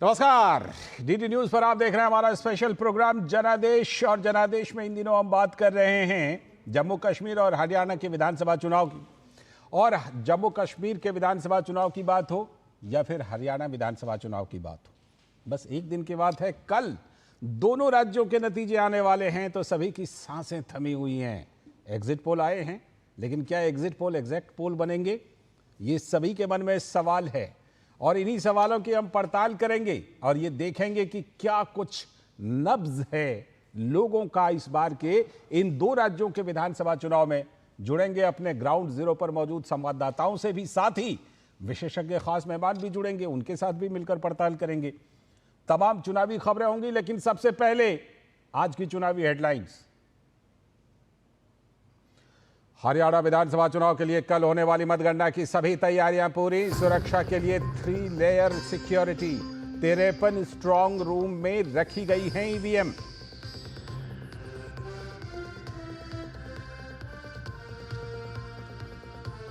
नमस्कार, DD news पर आप देख रहे हैं हमारा स्पेशल प्रोग्राम जनादेश। और जनादेश में इन दिनों हम बात कर रहे हैं जम्मू कश्मीर और हरियाणा के विधानसभा चुनाव की। और जम्मू कश्मीर के विधानसभा चुनाव की बात हो या फिर हरियाणा विधानसभा चुनाव की बात हो, बस एक दिन की बात है। कल दोनों राज्यों के नतीजे आने वाले हैं तो सभी की सांसें थमी हुई हैं। एग्जिट पोल आए हैं, लेकिन क्या एग्जिट पोल एग्जैक्ट पोल बनेंगे, ये सभी के मन में सवाल है। और इन्हीं सवालों की हम पड़ताल करेंगे और ये देखेंगे कि क्या कुछ नब्ज है लोगों का इस बार के इन दो राज्यों के विधानसभा चुनाव में। जुड़ेंगे अपने ग्राउंड जीरो पर मौजूद संवाददाताओं से भी, साथ ही विशेषज्ञ खास मेहमान भी जुड़ेंगे, उनके साथ भी मिलकर पड़ताल करेंगे। तमाम चुनावी खबरें होंगी, लेकिन सबसे पहले आज की चुनावी हेडलाइंस। हरियाणा विधानसभा चुनाव के लिए कल होने वाली मतगणना की सभी तैयारियां पूरी। सुरक्षा के लिए 3 लेयर सिक्योरिटी 53 स्ट्रांग रूम में रखी गई हैं ईवीएम।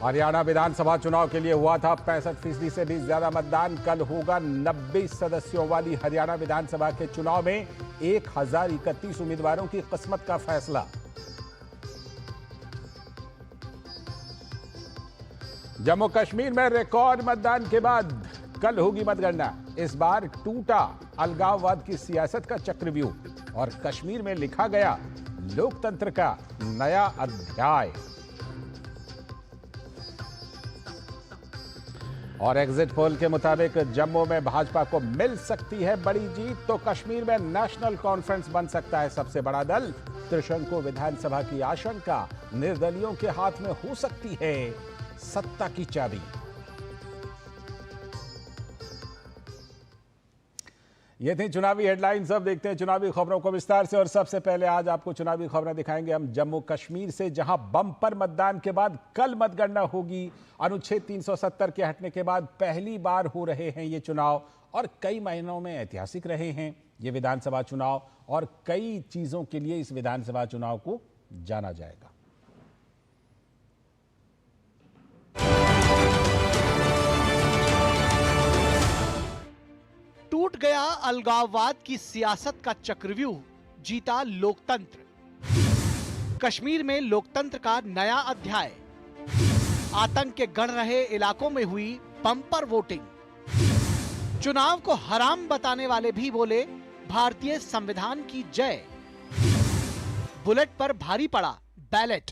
हरियाणा विधानसभा चुनाव के लिए हुआ था 65% से भी ज्यादा मतदान। कल होगा 90 सदस्यों वाली हरियाणा विधानसभा के चुनाव में 1031 उम्मीदवारों की किस्मत का फैसला। जम्मू कश्मीर में रिकॉर्ड मतदान के बाद कल होगी मतगणना। इस बार टूटा अलगाववाद की सियासत का चक्रव्यूह और कश्मीर में लिखा गया लोकतंत्र का नया अध्याय। और एग्जिट पोल के मुताबिक जम्मू में भाजपा को मिल सकती है बड़ी जीत, तो कश्मीर में नेशनल कॉन्फ्रेंस बन सकता है सबसे बड़ा दल। त्रिशंकु विधानसभा की आशंका, निर्दलियों के हाथ में हो सकती है सत्ता की चाबी। ये थी चुनावी हेडलाइंस। अब देखते हैं चुनावी खबरों को विस्तार से। और सबसे पहले आज आपको चुनावी खबरें दिखाएंगे हम जम्मू कश्मीर से, जहां बम्पर मतदान के बाद कल मतगणना होगी। अनुच्छेद 370 के हटने के बाद पहली बार हो रहे हैं ये चुनाव और कई महीनों में ऐतिहासिक रहे हैं ये विधानसभा चुनाव, और कई चीजों के लिए इस विधानसभा चुनाव को जाना जाएगा। टूट गया अलगाववाद की सियासत का चक्रव्यूह, जीता लोकतंत्र। कश्मीर में लोकतंत्र का नया अध्याय। आतंक के गढ़ रहे इलाकों में हुई बम्पर वोटिंग। चुनाव को हराम बताने वाले भी बोले भारतीय संविधान की जय। बुलेट पर भारी पड़ा बैलेट।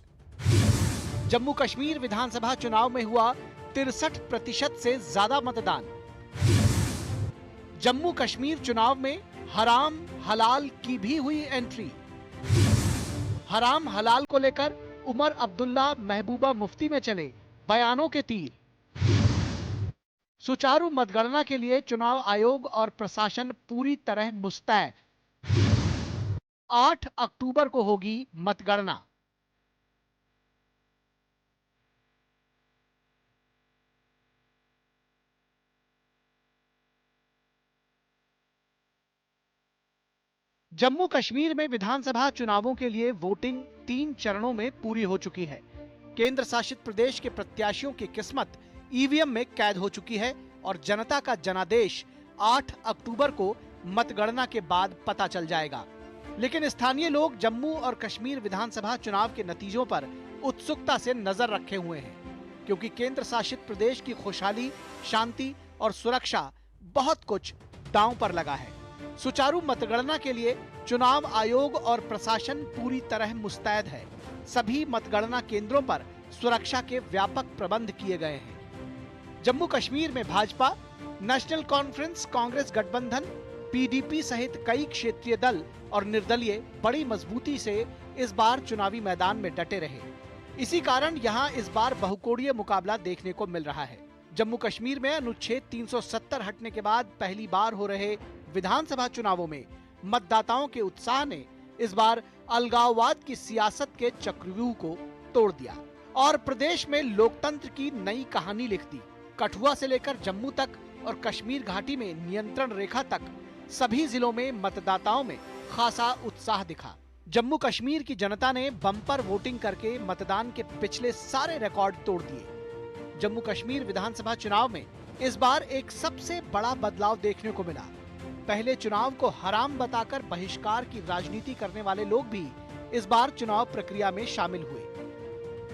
जम्मू कश्मीर विधानसभा चुनाव में हुआ 63% से ज्यादा मतदान। जम्मू कश्मीर चुनाव में हराम हलाल की भी हुई एंट्री। हराम हलाल को लेकर उमर अब्दुल्ला महबूबा मुफ्ती में चले बयानों के तीर। सुचारू मतगणना के लिए चुनाव आयोग और प्रशासन पूरी तरह मुस्तैद। 8 अक्टूबर को होगी मतगणना। जम्मू कश्मीर में विधानसभा चुनावों के लिए वोटिंग 3 चरणों में पूरी हो चुकी है। केंद्र शासित प्रदेश के प्रत्याशियों की किस्मत ईवीएम में कैद हो चुकी है और जनता का जनादेश 8 अक्टूबर को मतगणना के बाद पता चल जाएगा। लेकिन स्थानीय लोग जम्मू और कश्मीर विधानसभा चुनाव के नतीजों पर उत्सुकता से नजर रखे हुए हैं, क्योंकि केंद्र शासित प्रदेश की खुशहाली, शांति और सुरक्षा बहुत कुछ दांव पर लगा है। सुचारू मतगणना के लिए चुनाव आयोग और प्रशासन पूरी तरह मुस्तैद है। सभी मतगणना केंद्रों पर सुरक्षा के व्यापक प्रबंध किए गए हैं। जम्मू कश्मीर में भाजपा, नेशनल कॉन्फ्रेंस, कांग्रेस गठबंधन, पीडीपी सहित कई क्षेत्रीय दल और निर्दलीय बड़ी मजबूती से इस बार चुनावी मैदान में डटे रहे। इसी कारण यहां इस बार बहुकोणीय मुकाबला देखने को मिल रहा है। जम्मू कश्मीर में अनुच्छेद 370 हटने के बाद पहली बार हो रहे विधानसभा चुनावों में मतदाताओं के उत्साह ने इस बार अलगाववाद की सियासत के चक्रव्यूह को तोड़ दिया और प्रदेश में लोकतंत्र की नई कहानी लिख दी। कठुआ से लेकर जम्मू तक और कश्मीर घाटी में नियंत्रण रेखा तक सभी जिलों में मतदाताओं में खासा उत्साह दिखा। जम्मू कश्मीर की जनता ने बम्पर वोटिंग करके मतदान के पिछले सारे रिकॉर्ड तोड़ दिए। जम्मू कश्मीर विधानसभा चुनाव में इस बार एक सबसे बड़ा बदलाव देखने को मिला। पहले चुनाव को हराम बताकर बहिष्कार की राजनीति करने वाले लोग भी इस बार चुनाव प्रक्रिया में शामिल हुए।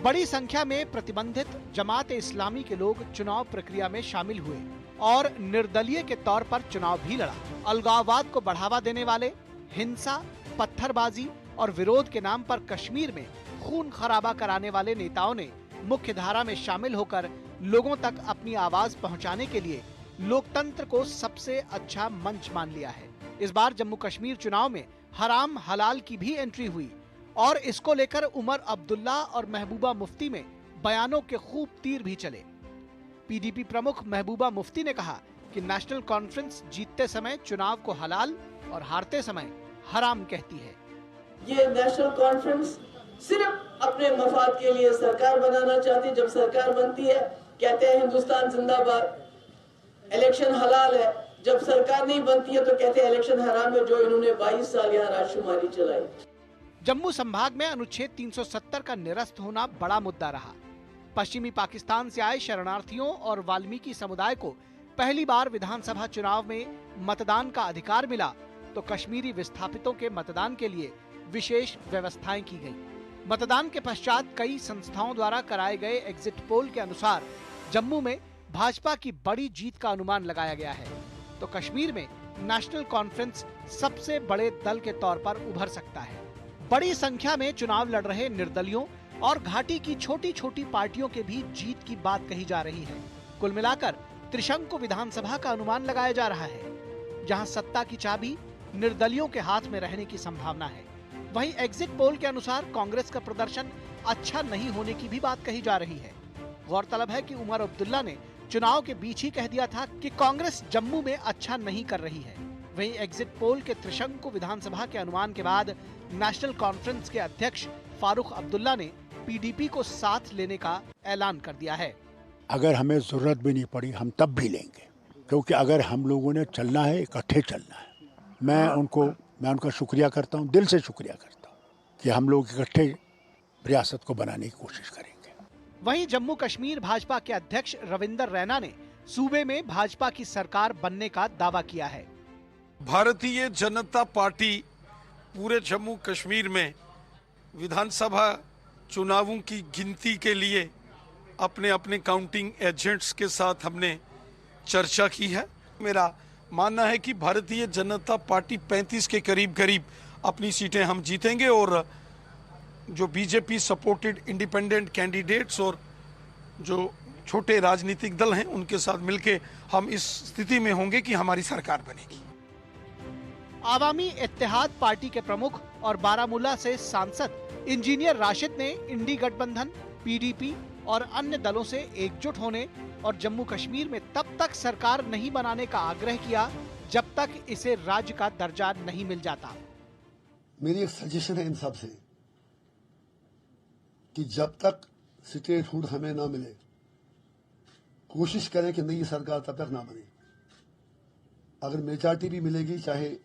बड़ी संख्या में प्रतिबंधित जमात इस्लामी के लोग चुनाव प्रक्रिया में शामिल हुए और निर्दलीय के तौर पर चुनाव भी लड़ा। अलगाववाद को बढ़ावा देने वाले, हिंसा, पत्थरबाजी और विरोध के नाम पर कश्मीर में खून खराबा कराने वाले नेताओं ने मुख्य धारा में शामिल होकर लोगों तक अपनी आवाज पहुंचाने के लिए लोकतंत्र को सबसे अच्छा मंच मान लिया है। इस बार जम्मू कश्मीर चुनाव में हराम हलाल की भी एंट्री हुई और इसको लेकर उमर अब्दुल्ला और महबूबा मुफ्ती में बयानों के खूब तीर भी चले। पीडीपी प्रमुख महबूबा मुफ्ती ने कहा कि नेशनल कॉन्फ्रेंस जीतते समय चुनाव को हलाल और हारते समय हराम कहती है। ये नेशनल कॉन्फ्रेंस सिर्फ अपने मफाद के लिए सरकार बनाना चाहती है। जब सरकार बनती है कहते हैं हिंदुस्तान जिंदाबाद, इलेक्शन हलाल है। जब सरकार नहीं बनती है तो कहते हैं इलेक्शन हराम है, जो इन्होंने 22 साल यहाँ राजशुमारी चलाई। जम्मू संभाग में अनुच्छेद 370 का निरस्त होना बड़ा मुद्दा रहा। पश्चिमी पाकिस्तान से आए शरणार्थियों और वाल्मीकि समुदाय को पहली बार विधानसभा चुनाव में मतदान का अधिकार मिला तो कश्मीरी विस्थापितों के मतदान के लिए विशेष व्यवस्थाएं की गई। मतदान के पश्चात कई संस्थाओं द्वारा कराए गए एग्जिट पोल के अनुसार जम्मू में भाजपा की बड़ी जीत का अनुमान लगाया गया है तो कश्मीर में नेशनल कॉन्फ्रेंस सबसे बड़े दल के तौर पर उभर सकता है। बड़ी संख्या में चुनाव लड़ रहे निर्दलियों और घाटी की छोटी छोटी पार्टियों के भी जीत की बात कही जा रही है। कुल मिलाकर त्रिशंकु विधानसभा का अनुमान लगाया जा रहा है, जहां सत्ता की चाबी निर्दलियों के हाथ में रहने की संभावना है। वहीं एग्जिट पोल के अनुसार कांग्रेस का प्रदर्शन अच्छा नहीं होने की भी बात कही जा रही है। गौरतलब है कि उमर अब्दुल्ला ने चुनाव के बीच ही कह दिया था कि कांग्रेस जम्मू में अच्छा नहीं कर रही है। वहीं एग्जिट पोल के त्रिशंकु विधानसभा के अनुमान के बाद नेशनल कॉन्फ्रेंस के अध्यक्ष फारूक अब्दुल्ला ने पीडीपी को साथ लेने का ऐलान कर दिया है। अगर हमें जरूरत भी नहीं पड़ी हम तब भी लेंगे, क्योंकि अगर हम लोगों ने चलना है इकट्ठे चलना है। मैं उनका शुक्रिया करता हूं, दिल से शुक्रिया करता हूं कि हम लोग इकट्ठे रियासत को बनाने की कोशिश करेंगे। वहीं जम्मू कश्मीर भाजपा के अध्यक्ष रविंदर रैना ने सूबे में भाजपा की सरकार बनने का दावा किया है। भारतीय जनता पार्टी पूरे जम्मू कश्मीर में विधानसभा चुनावों की गिनती के लिए अपने अपने काउंटिंग एजेंट्स के साथ हमने चर्चा की है। मेरा मानना है कि भारतीय जनता पार्टी 35 के करीब अपनी सीटें हम जीतेंगे और जो बीजेपी सपोर्टेड इंडिपेंडेंट कैंडिडेट्स और जो छोटे राजनीतिक दल हैं उनके साथ मिलकर हम इस स्थिति में होंगे कि हमारी सरकार बनेगी। आवामी इत्तेहाद पार्टी के प्रमुख और बारामूला से सांसद इंजीनियर राशिद ने इंडी गठबंधन, पीडीपी और अन्य दलों से एकजुट होने और जम्मू कश्मीर में तब तक सरकार नहीं बनाने का आग्रह किया जब तक इसे राज्य का दर्जा नहीं मिल जाता। मेरी एक सजेशन है इन सब से कि जब तक स्टेटहुड हमें ना मिले कोशिश करें कि नई सरकार तब तक ना बने। अगर मेजॉरिटी भी मिलेगी, चाहे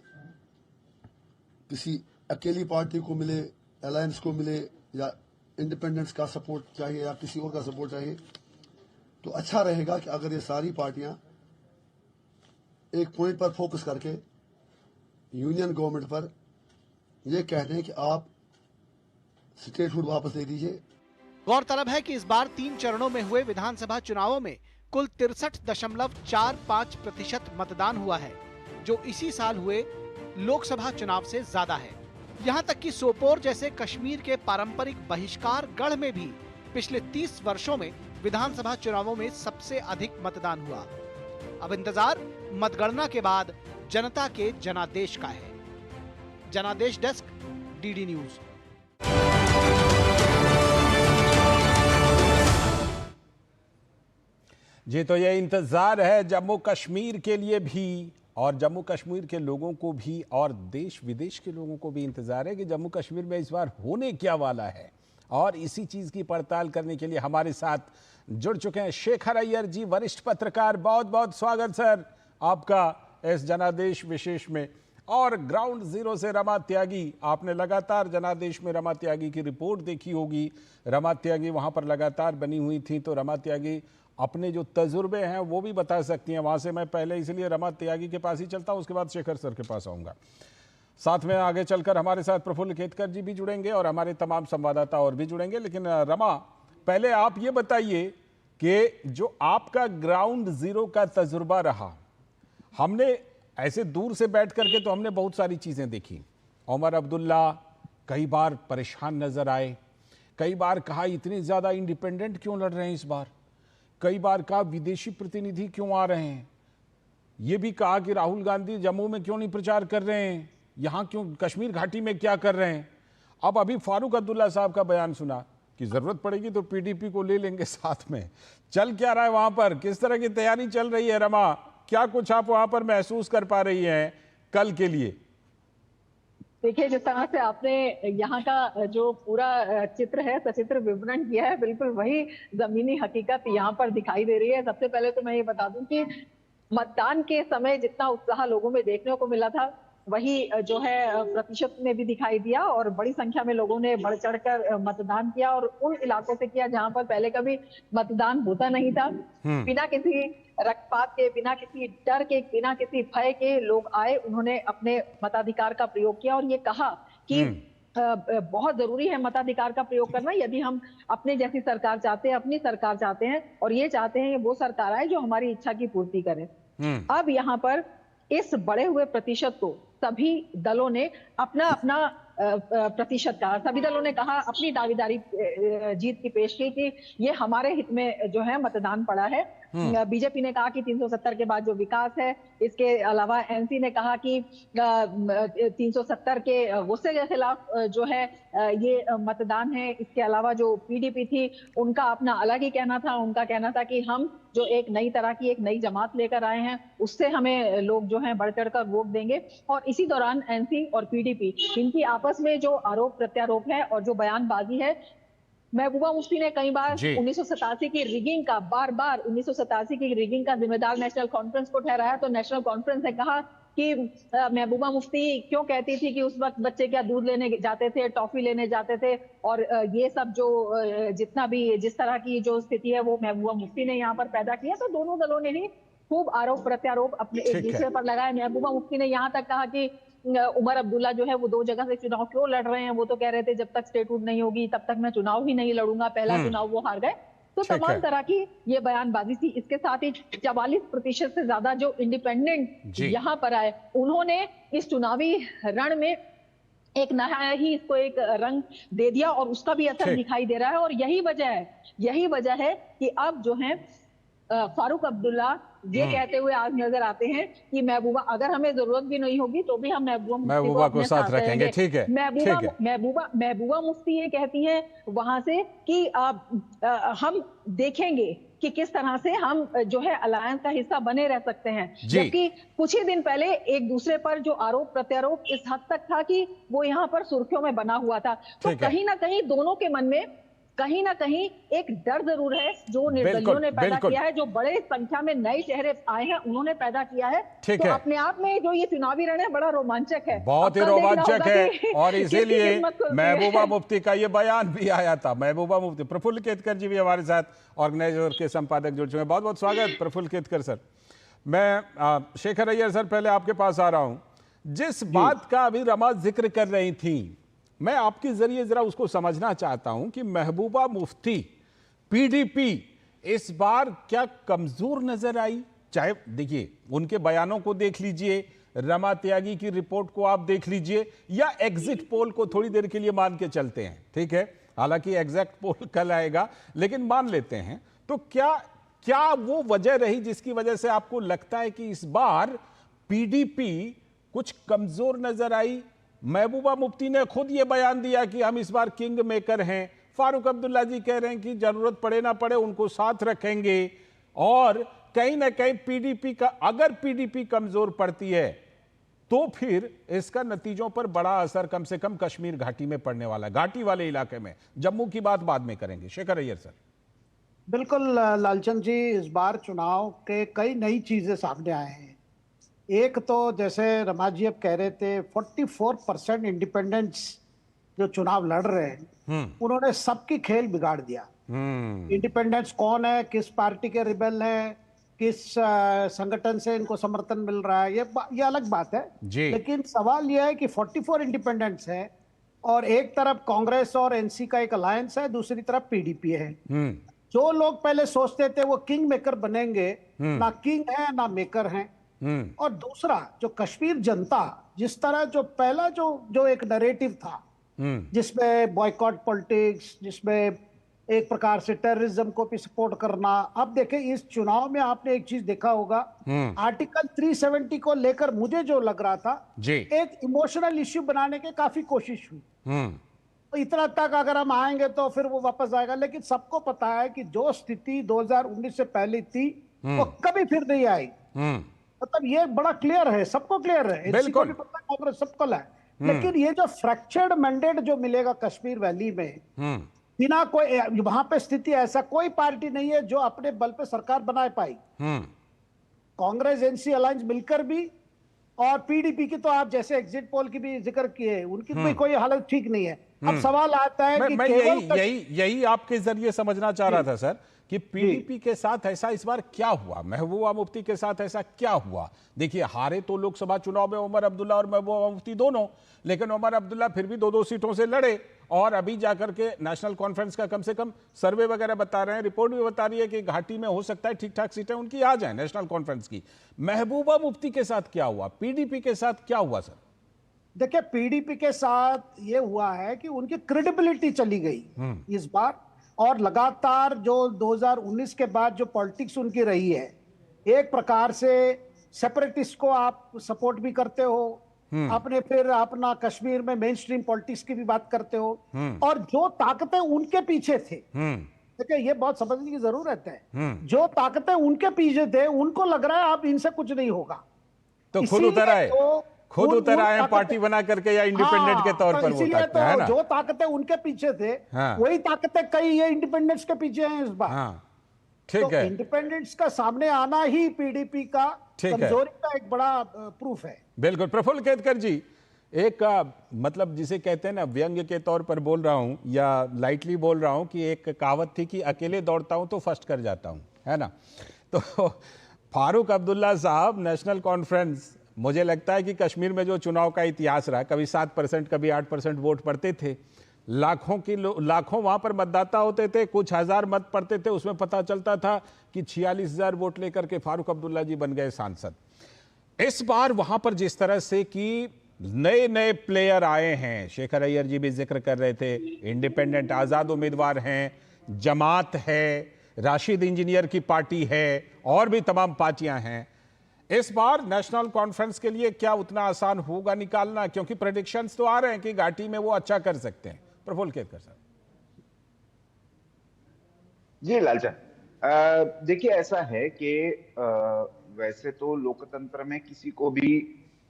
किसी अकेली पार्टी को मिले, अलायंस को मिले, या इंडिपेंडेंस का सपोर्ट चाहिए या किसी और का सपोर्ट चाहिए, तो अच्छा रहेगा कि अगर ये सारी पार्टियां एक पॉइंट पर फोकस करके यूनियन गवर्नमेंट पर ये कह दें कि आप स्टेटहुड वापस ले दीजिए। गौरतलब है कि इस बार 3 चरणों में हुए विधानसभा चुनावों में कुल 63.45% मतदान हुआ है, जो इसी साल हुए लोकसभा चुनाव से ज्यादा है। यहाँ तक कि सोपोर जैसे कश्मीर के पारंपरिक बहिष्कार गढ़ में भी पिछले 30 वर्षों में विधानसभा चुनावों में सबसे अधिक मतदान हुआ। अब इंतजार मतगणना के बाद जनता के जनादेश का है। जनादेश डेस्क, डीडी न्यूज। जी, तो ये इंतजार है जम्मू कश्मीर के लिए भी और जम्मू कश्मीर के लोगों को भी और देश विदेश के लोगों को भी इंतजार है कि जम्मू कश्मीर में इस बार होने क्या वाला है। और इसी चीज की पड़ताल करने के लिए हमारे साथ जुड़ चुके हैं शेखर अय्यर जी, वरिष्ठ पत्रकार। बहुत बहुत स्वागत सर आपका इस जनादेश विशेष में। और ग्राउंड जीरो से रमा त्यागी, आपने लगातार जनादेश में रमा त्यागी की रिपोर्ट देखी होगी। रमा त्यागी वहां पर लगातार बनी हुई थी, तो रमा त्यागी अपने जो तजुर्बे हैं वो भी बता सकती हैं। वहाँ से मैं पहले इसलिए रमा त्यागी के पास ही चलता हूँ, उसके बाद शेखर सर के पास आऊँगा। साथ में आगे चलकर हमारे साथ प्रफुल्ल केतकर जी भी जुड़ेंगे और हमारे तमाम संवाददाता और भी जुड़ेंगे। लेकिन रमा, पहले आप ये बताइए कि जो आपका ग्राउंड जीरो का तजुर्बा रहा, हमने ऐसे दूर से बैठ करके तो हमने बहुत सारी चीज़ें देखी। उमर अब्दुल्ला कई बार परेशान नजर आए, कई बार कहा इतने ज़्यादा इंडिपेंडेंट क्यों लड़ रहे हैं इस बार, कई बार कहा विदेशी प्रतिनिधि क्यों आ रहे हैं, ये भी कहा कि राहुल गांधी जम्मू में क्यों नहीं प्रचार कर रहे हैं, यहाँ क्यों कश्मीर घाटी में क्या कर रहे हैं। अब अभी फारूक अब्दुल्ला साहब का बयान सुना कि ज़रूरत पड़ेगी तो पीडीपी को ले लेंगे साथ में। चल क्या रहा है वहाँ पर, किस तरह की तैयारी चल रही है रमा, क्या कुछ आप वहाँ पर महसूस कर पा रही हैं कल के लिए? देखिए, जिस तरह से आपने यहाँ का जो पूरा चित्र है, सचित्र विवरण किया है, बिल्कुल वही जमीनी हकीकत यहाँ पर दिखाई दे रही है। सबसे पहले तो मैं ये बता दूं कि मतदान के समय जितना उत्साह लोगों में देखने को मिला था, वही जो है प्रतिशत में भी दिखाई दिया और बड़ी संख्या में लोगों ने बढ़ चढ़कर मतदान किया और उन इलाकों से किया जहां पर पहले कभी मतदान होता नहीं था। बिना किसी रक्तपात के, बिना किसी डर के, बिना किसी भय के लोग आए, उन्होंने अपने मताधिकार का प्रयोग किया और ये कहा कि बहुत जरूरी है मताधिकार का प्रयोग करना यदि हम अपने जैसी सरकार चाहते हैं, अपनी सरकार चाहते हैं और ये चाहते हैं वो सरकार आए जो हमारी इच्छा की पूर्ति करे। अब यहाँ पर इस बढ़े हुए प्रतिशत को सभी दलों ने अपना अपना प्रतिशत कहा, सभी दलों ने कहा, अपनी दावेदारी जीत की पेश की कि ये हमारे हित में जो है मतदान पड़ा है। बीजेपी ने कहा कि 370 के बाद जो विकास है, इसके अलावा एनसी ने कहा कि 370 के गुस्से के खिलाफ जो है ये मतदान है। इसके अलावा जो पीडीपी थी उनका अपना अलग ही कहना था, उनका कहना था कि हम जो एक नई तरह की एक नई जमात लेकर आए हैं उससे हमें लोग जो है बढ़ चढ़ कर वोट देंगे। और इसी दौरान एनसी और पीडीपी इनकी आपस में जो आरोप प्रत्यारोप है और जो बयानबाजी है, महबूबा मुफ्ती ने कई बार 1987 की रिगिंग का, बार बार 1987 की रिगिंग का जिम्मेदार नेशनल कॉन्फ्रेंस को ठहराया। तो नेशनल कॉन्फ्रेंस ने कहा कि महबूबा मुफ्ती क्यों कहती थी कि उस वक्त बच्चे क्या दूध लेने जाते थे, टॉफी लेने जाते थे और ये सब जो जितना भी जिस तरह की जो स्थिति है वो महबूबा मुफ्ती ने यहाँ पर पैदा किया। तो दोनों दलों ने ही खूब आरोप प्रत्यारोप अपने एक दूसरे पर लगाए। महबूबा मुफ्ती ने यहाँ तक कहा कि उमर अब्दुल्ला जो है वो 2 जगह से चुनाव क्यों लड़ रहे हैं, वो तो कह रहे थे जब तक स्टेटहुड नहीं होगी तब तक मैं चुनाव ही नहीं लड़ूंगा, पहला चुनाव वो हार गए। तो तमाम तरह की ये बयानबाजी थी। इसके साथ ही 44% से ज्यादा जो इंडिपेंडेंट यहाँ पर आए, उन्होंने इस चुनावी रण में एक नया ही इसको एक रंग दे दिया और उसका भी असर दिखाई दे रहा है। और यही वजह है कि अब जो है फारूक अब्दुल्ला ये कहते हुए आज नजर आते हैं कि महबूबा, अगर हमें जरूरत भी नहीं होगी तो भी हम महबूबा को साथ रखेंगे। ठीक है, महबूबा मुफ्ती ये कहती हैं वहां से कि हम देखेंगे कि किस तरह से हम जो है अलायंस का हिस्सा बने रह सकते हैं। जबकि कुछ ही दिन पहले एक दूसरे पर जो आरोप प्रत्यारोप इस हद तक था कि वो यहाँ पर सुर्खियों में बना हुआ था। तो कहीं ना कहीं दोनों के मन में कहीं ना कहीं एक डर जरूर है जो निर्दलियों ने पैदा किया है, जो बड़े संख्या में नए चेहरे आए हैं उन्होंने पैदा किया है। तो अपने आप में जो ये चुनावी रण है बड़ा रोमांचक है, बहुत ही रोमांचक है। और इसीलिए महबूबा मुफ्ती का ये बयान भी आया था। महबूबा मुफ्ती, प्रफुल्ल केतकर जी भी हमारे साथ, ऑर्गेनाइजर के संपादक जुड़ चुके हैं। बहुत बहुत स्वागत प्रफुल्ल केतकर सर। मैं शेखर अय्यर सर पहले आपके पास आ रहा हूं। जिस बात का अभी रमा जिक्र कर रही थी, मैं आपके जरिए जरा उसको समझना चाहता हूं कि महबूबा मुफ्ती, पीडीपी इस बार क्या कमजोर नजर आई? चाहे देखिए उनके बयानों को देख लीजिए, रमा त्यागी की रिपोर्ट को आप देख लीजिए, या एग्जिट पोल को थोड़ी देर के लिए मान के चलते हैं, ठीक है, हालांकि एग्जैक्ट पोल कल आएगा, लेकिन मान लेते हैं। तो क्या वो वजह रही जिसकी वजह से आपको लगता है कि इस बार पीडीपी कुछ कमजोर नजर आई? महबूबा मुफ्ती ने खुद ये बयान दिया कि हम इस बार किंग मेकर हैं। फारूक अब्दुल्ला जी कह रहे हैं कि जरूरत पड़े ना पड़े उनको साथ रखेंगे। और कहीं ना कहीं पीडीपी का, अगर पीडीपी कमजोर पड़ती है तो फिर इसका नतीजों पर बड़ा असर कम से कम कश्मीर घाटी में पड़ने वाला है, घाटी वाले इलाके में। जम्मू की बात बाद में करेंगे। शेखर अय्यर सर। बिल्कुल लालचंद जी, इस बार चुनाव के कई नई चीजें सामने आए हैं। एक तो जैसे रमा जी अब कह रहे थे 44% इंडिपेंडेंट्स जो चुनाव लड़ रहे हैं उन्होंने सबकी खेल बिगाड़ दिया। इंडिपेंडेंस कौन है, किस पार्टी के रिबेल हैं, किस संगठन से इनको समर्थन मिल रहा है, ये अलग बात है जी। लेकिन सवाल यह है कि 44 इंडिपेंडेंट्स हैं और एक तरफ कांग्रेस और एनसी का एक अलायंस है, दूसरी तरफ पीडीपी है। जो लोग पहले सोचते थे वो किंग मेकर बनेंगे, ना किंग है ना मेकर हैं। और दूसरा, जो कश्मीर जनता जिस तरह जो पहला जो एक नैरेटिव था जिसमें बॉयकॉट पॉलिटिक्स, जिसमें एक प्रकार से टेररिज्म को भी सपोर्ट करना, अब देखें इस चुनाव में आपने एक चीज देखा होगा, आर्टिकल 370 को लेकर मुझे जो लग रहा था जी। एक इमोशनल इश्यू बनाने की काफी कोशिश हुई। तो इतना तक अगर हम आएंगे तो फिर वो वापस आएगा, लेकिन सबको पता है कि जो स्थिति 2019 से पहले थी वो कभी फिर नहीं आई। मतलब ये बड़ा क्लियर है, सबको क्लियर है, बिल्कुल भी पता है, कांग्रेस सबको है। लेकिन ये जो फ्रैक्चर्ड मैंडेट जो मिलेगा कश्मीर वैली में, बिना कोई, वहां पे स्थिति ऐसा कोई पार्टी नहीं है जो अपने बल पे सरकार बना पाई। कांग्रेस एनसी अलायंस मिलकर भी, और पीडीपी की तो आप जैसे एग्जिट पोल की भी जिक्र किए, उनकी भी कोई हालत ठीक नहीं है। अब सवाल आता है कि मैं केवल यही आपके जरिए समझना चाह रहा था सर कि पीडीपी के साथ ऐसा इस बार क्या हुआ, महबूबा मुफ्ती के साथ ऐसा क्या हुआ। देखिए, हारे तो लोकसभा चुनाव में उमर अब्दुल्ला और महबूबा मुफ्ती दोनों, लेकिन उमर अब्दुल्ला फिर भी 2-2 सीटों से लड़े, और अभी जाकर के नेशनल कॉन्फ्रेंस का कम से कम सर्वे वगैरह बता रहे हैं, रिपोर्ट भी बता रही है कि घाटी में हो सकता है ठीक ठाक सीटें उनकी आ जाए नेशनल कॉन्फ्रेंस की। महबूबा मुफ्ती के साथ क्या हुआ, पीडीपी के साथ क्या हुआ सर? देखिए, पीडीपी के साथ ये हुआ है कि उनकी क्रेडिबिलिटी चली गई इस बार, और लगातार जो 2019 के बाद जो पॉलिटिक्स उनकी रही है, एक प्रकार से सेपरेटिस्ट को आप सपोर्ट भी करते हो, अपने फिर अपना कश्मीर में मेन स्ट्रीम पॉलिटिक्स की भी बात करते हो, और जो ताकतें उनके पीछे थे, देखिए ये बहुत समझने की जरूरत है, जो ताकतें उनके पीछे थे उनको लग रहा है अब इनसे कुछ नहीं होगा, तो खुद उतर आए, खुद उतर आए पार्टी बना करके, या इंडिपेंडेंट के तौर पर वो ताकतें, है ना? जो ताकतें उनके पीछे थे वही ताकतें कई ये इंडिपेंडेंट्स के पीछे हैं इस बार। ठीक है, इंडिपेंडेंट्स का सामने आना ही पीडीपी का कमजोरी का एक बड़ा प्रूफ है। बिल्कुल। प्रफुल्ल केतकर जी, एक मतलब जिसे कहते हैं ना, व्यंग्य के तौर पर बोल रहा हूं या लाइटली बोल रहा हूं कि एक कहावत थी कि अकेले दौड़ता हूं तो फर्स्ट कर जाता हूं, है ना? तो फारूक अब्दुल्ला साहब, नेशनल कॉन्फ्रेंस, मुझे लगता है कि कश्मीर में जो चुनाव का इतिहास रहा, कभी 7% कभी 8% वोट पड़ते थे, लाखों वहां पर मतदाता होते थे, कुछ हजार मत पड़ते थे, उसमें पता चलता था कि 46,000 वोट लेकर के फारूक अब्दुल्ला जी बन गए सांसद। इस बार वहां पर जिस तरह से कि नए नए प्लेयर आए हैं, शेखर अय्यर जी भी जिक्र कर रहे थे, इंडिपेंडेंट आजाद उम्मीदवार हैं, जमात है, राशिद इंजीनियर की पार्टी है, और भी तमाम पार्टियां हैं। इस बार नेशनल कॉन्फ्रेंस के लिए क्या उतना आसान होगा निकालना, क्योंकि प्रेडिक्शंस तो आ रहे हैं कि घाटी में वो अच्छा कर सकते हैं? प्रफुल्ल केतकर साहब जी। लालचंद, देखिए ऐसा है कि वैसे तो लोकतंत्र में किसी को भी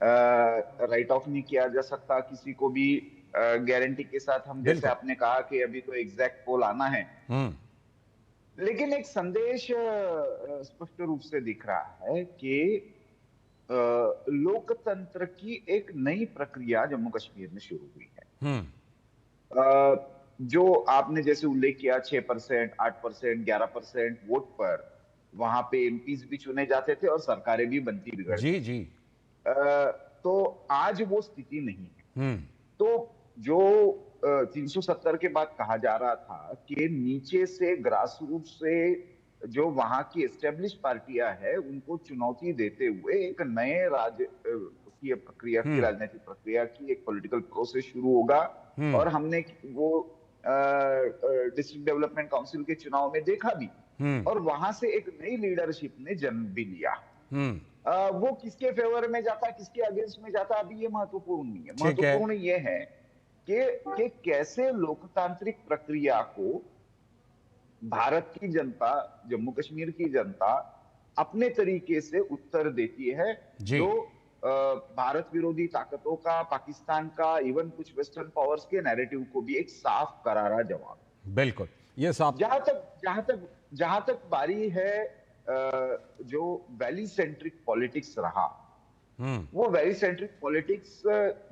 राइट ऑफ नहीं किया जा सकता, किसी को भी गारंटी के साथ, हम जैसे आपने कहा कि अभी तो एग्जैक्ट पोल आना है, लेकिन एक संदेश स्पष्ट रूप से दिख रहा है कि लोकतंत्र की एक नई प्रक्रिया जम्मू कश्मीर में शुरू हुई है। जो आपने जैसे उल्लेख किया, 6%, 8%, 11% वोट पर वहां पे एमपीज भी चुने जाते थे और सरकारें भी बनती बिगड़ जी जी। तो आज वो स्थिति नहीं है। तो जो 370 के बाद कहा जा रहा था कि नीचे से, ग्रास रूट से जो वहां की एस्टेब्लिश पार्टियां हैं उनको चुनौती देते हुए एक नए राजनीतिक प्रक्रिया की एक पॉलिटिकल प्रोसेस शुरू होगा। और हमने वो डिस्ट्रिक्ट डेवलपमेंट काउंसिल के चुनाव में देखा भी, और वहां से एक नई लीडरशिप ने जन्म भी लिया। वो किसके फेवर में जाता, किसके अगेंस्ट में जाता, अभी ये महत्वपूर्ण नहीं है। महत्वपूर्ण ये है कि कैसे लोकतांत्रिक प्रक्रिया को भारत की जनता, जम्मू कश्मीर की जनता अपने तरीके से उत्तर देती है, जो भारत विरोधी ताकतों का, पाकिस्तान का, इवन कुछ वेस्टर्न पावर्स के नैरेटिव को भी एक साफ करारा जवाब। बिल्कुल, ये साफ। जहां तक बारी है जो वैली सेंट्रिक पॉलिटिक्स रहा, वो वैली सेंट्रिक पॉलिटिक्स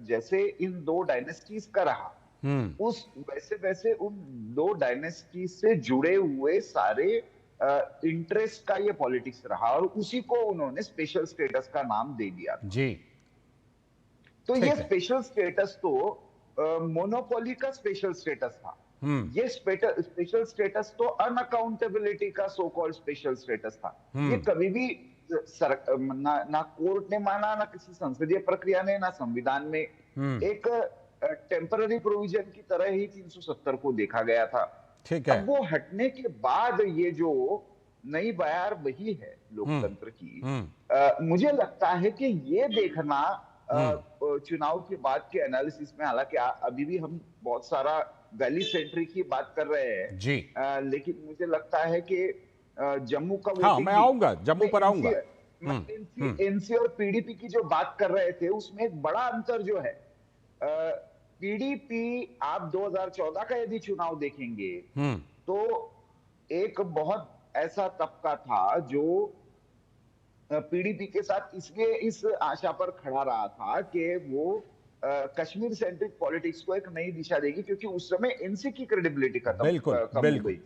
जैसे इन दो डायनेस्टीज का रहा, उस वैसे वैसे उन दो डायनेस्टी से जुड़े हुए सारे इंटरेस्ट का ये पॉलिटिक्स रहा और उसी को उन्होंने स्पेशल स्टेटस का नाम दे दिया जी। तो ये स्पेशल स्टेटस तो मोनोपोली का स्पेशल स्टेटस था। ये स्पेशल स्टेटस तो अनअकाउंटेबिलिटी का सो कॉल्ड स्पेशल स्टेटस था। ये कभी भी ना कोर्ट ने माना, ना किसी संसदीय प्रक्रिया ने, ना संविधान में। एक टेम्पररी प्रोविजन की तरह ही 370 को देखा गया था। ठीक है। अब वो हटने के बाद ये जो नई बयार वही है लोकतंत्र की। मुझे लगता है कि ये देखना चुनाव के बाद के एनालिसिस में, हालांकि अभी भी हम बहुत सारा वैली सेंट्री की बात कर रहे हैं जी, लेकिन मुझे लगता है कि जम्मू का हाँ, मैं आऊंगा, जम्मू पर आऊंगा। एनसी और पीडीपी की जो बात कर रहे थे उसमें एक बड़ा अंतर जो है, पीडीपी आप 2014 का यदि चुनाव देखेंगे तो एक बहुत ऐसा तबका था जो पीडीपी के साथ इसलिए इस आशा पर खड़ा रहा था कि वो कश्मीर सेंट्रिक पॉलिटिक्स को एक नई दिशा देगी, क्योंकि उस समय एनसी की क्रेडिबिलिटी खत्म हो गई।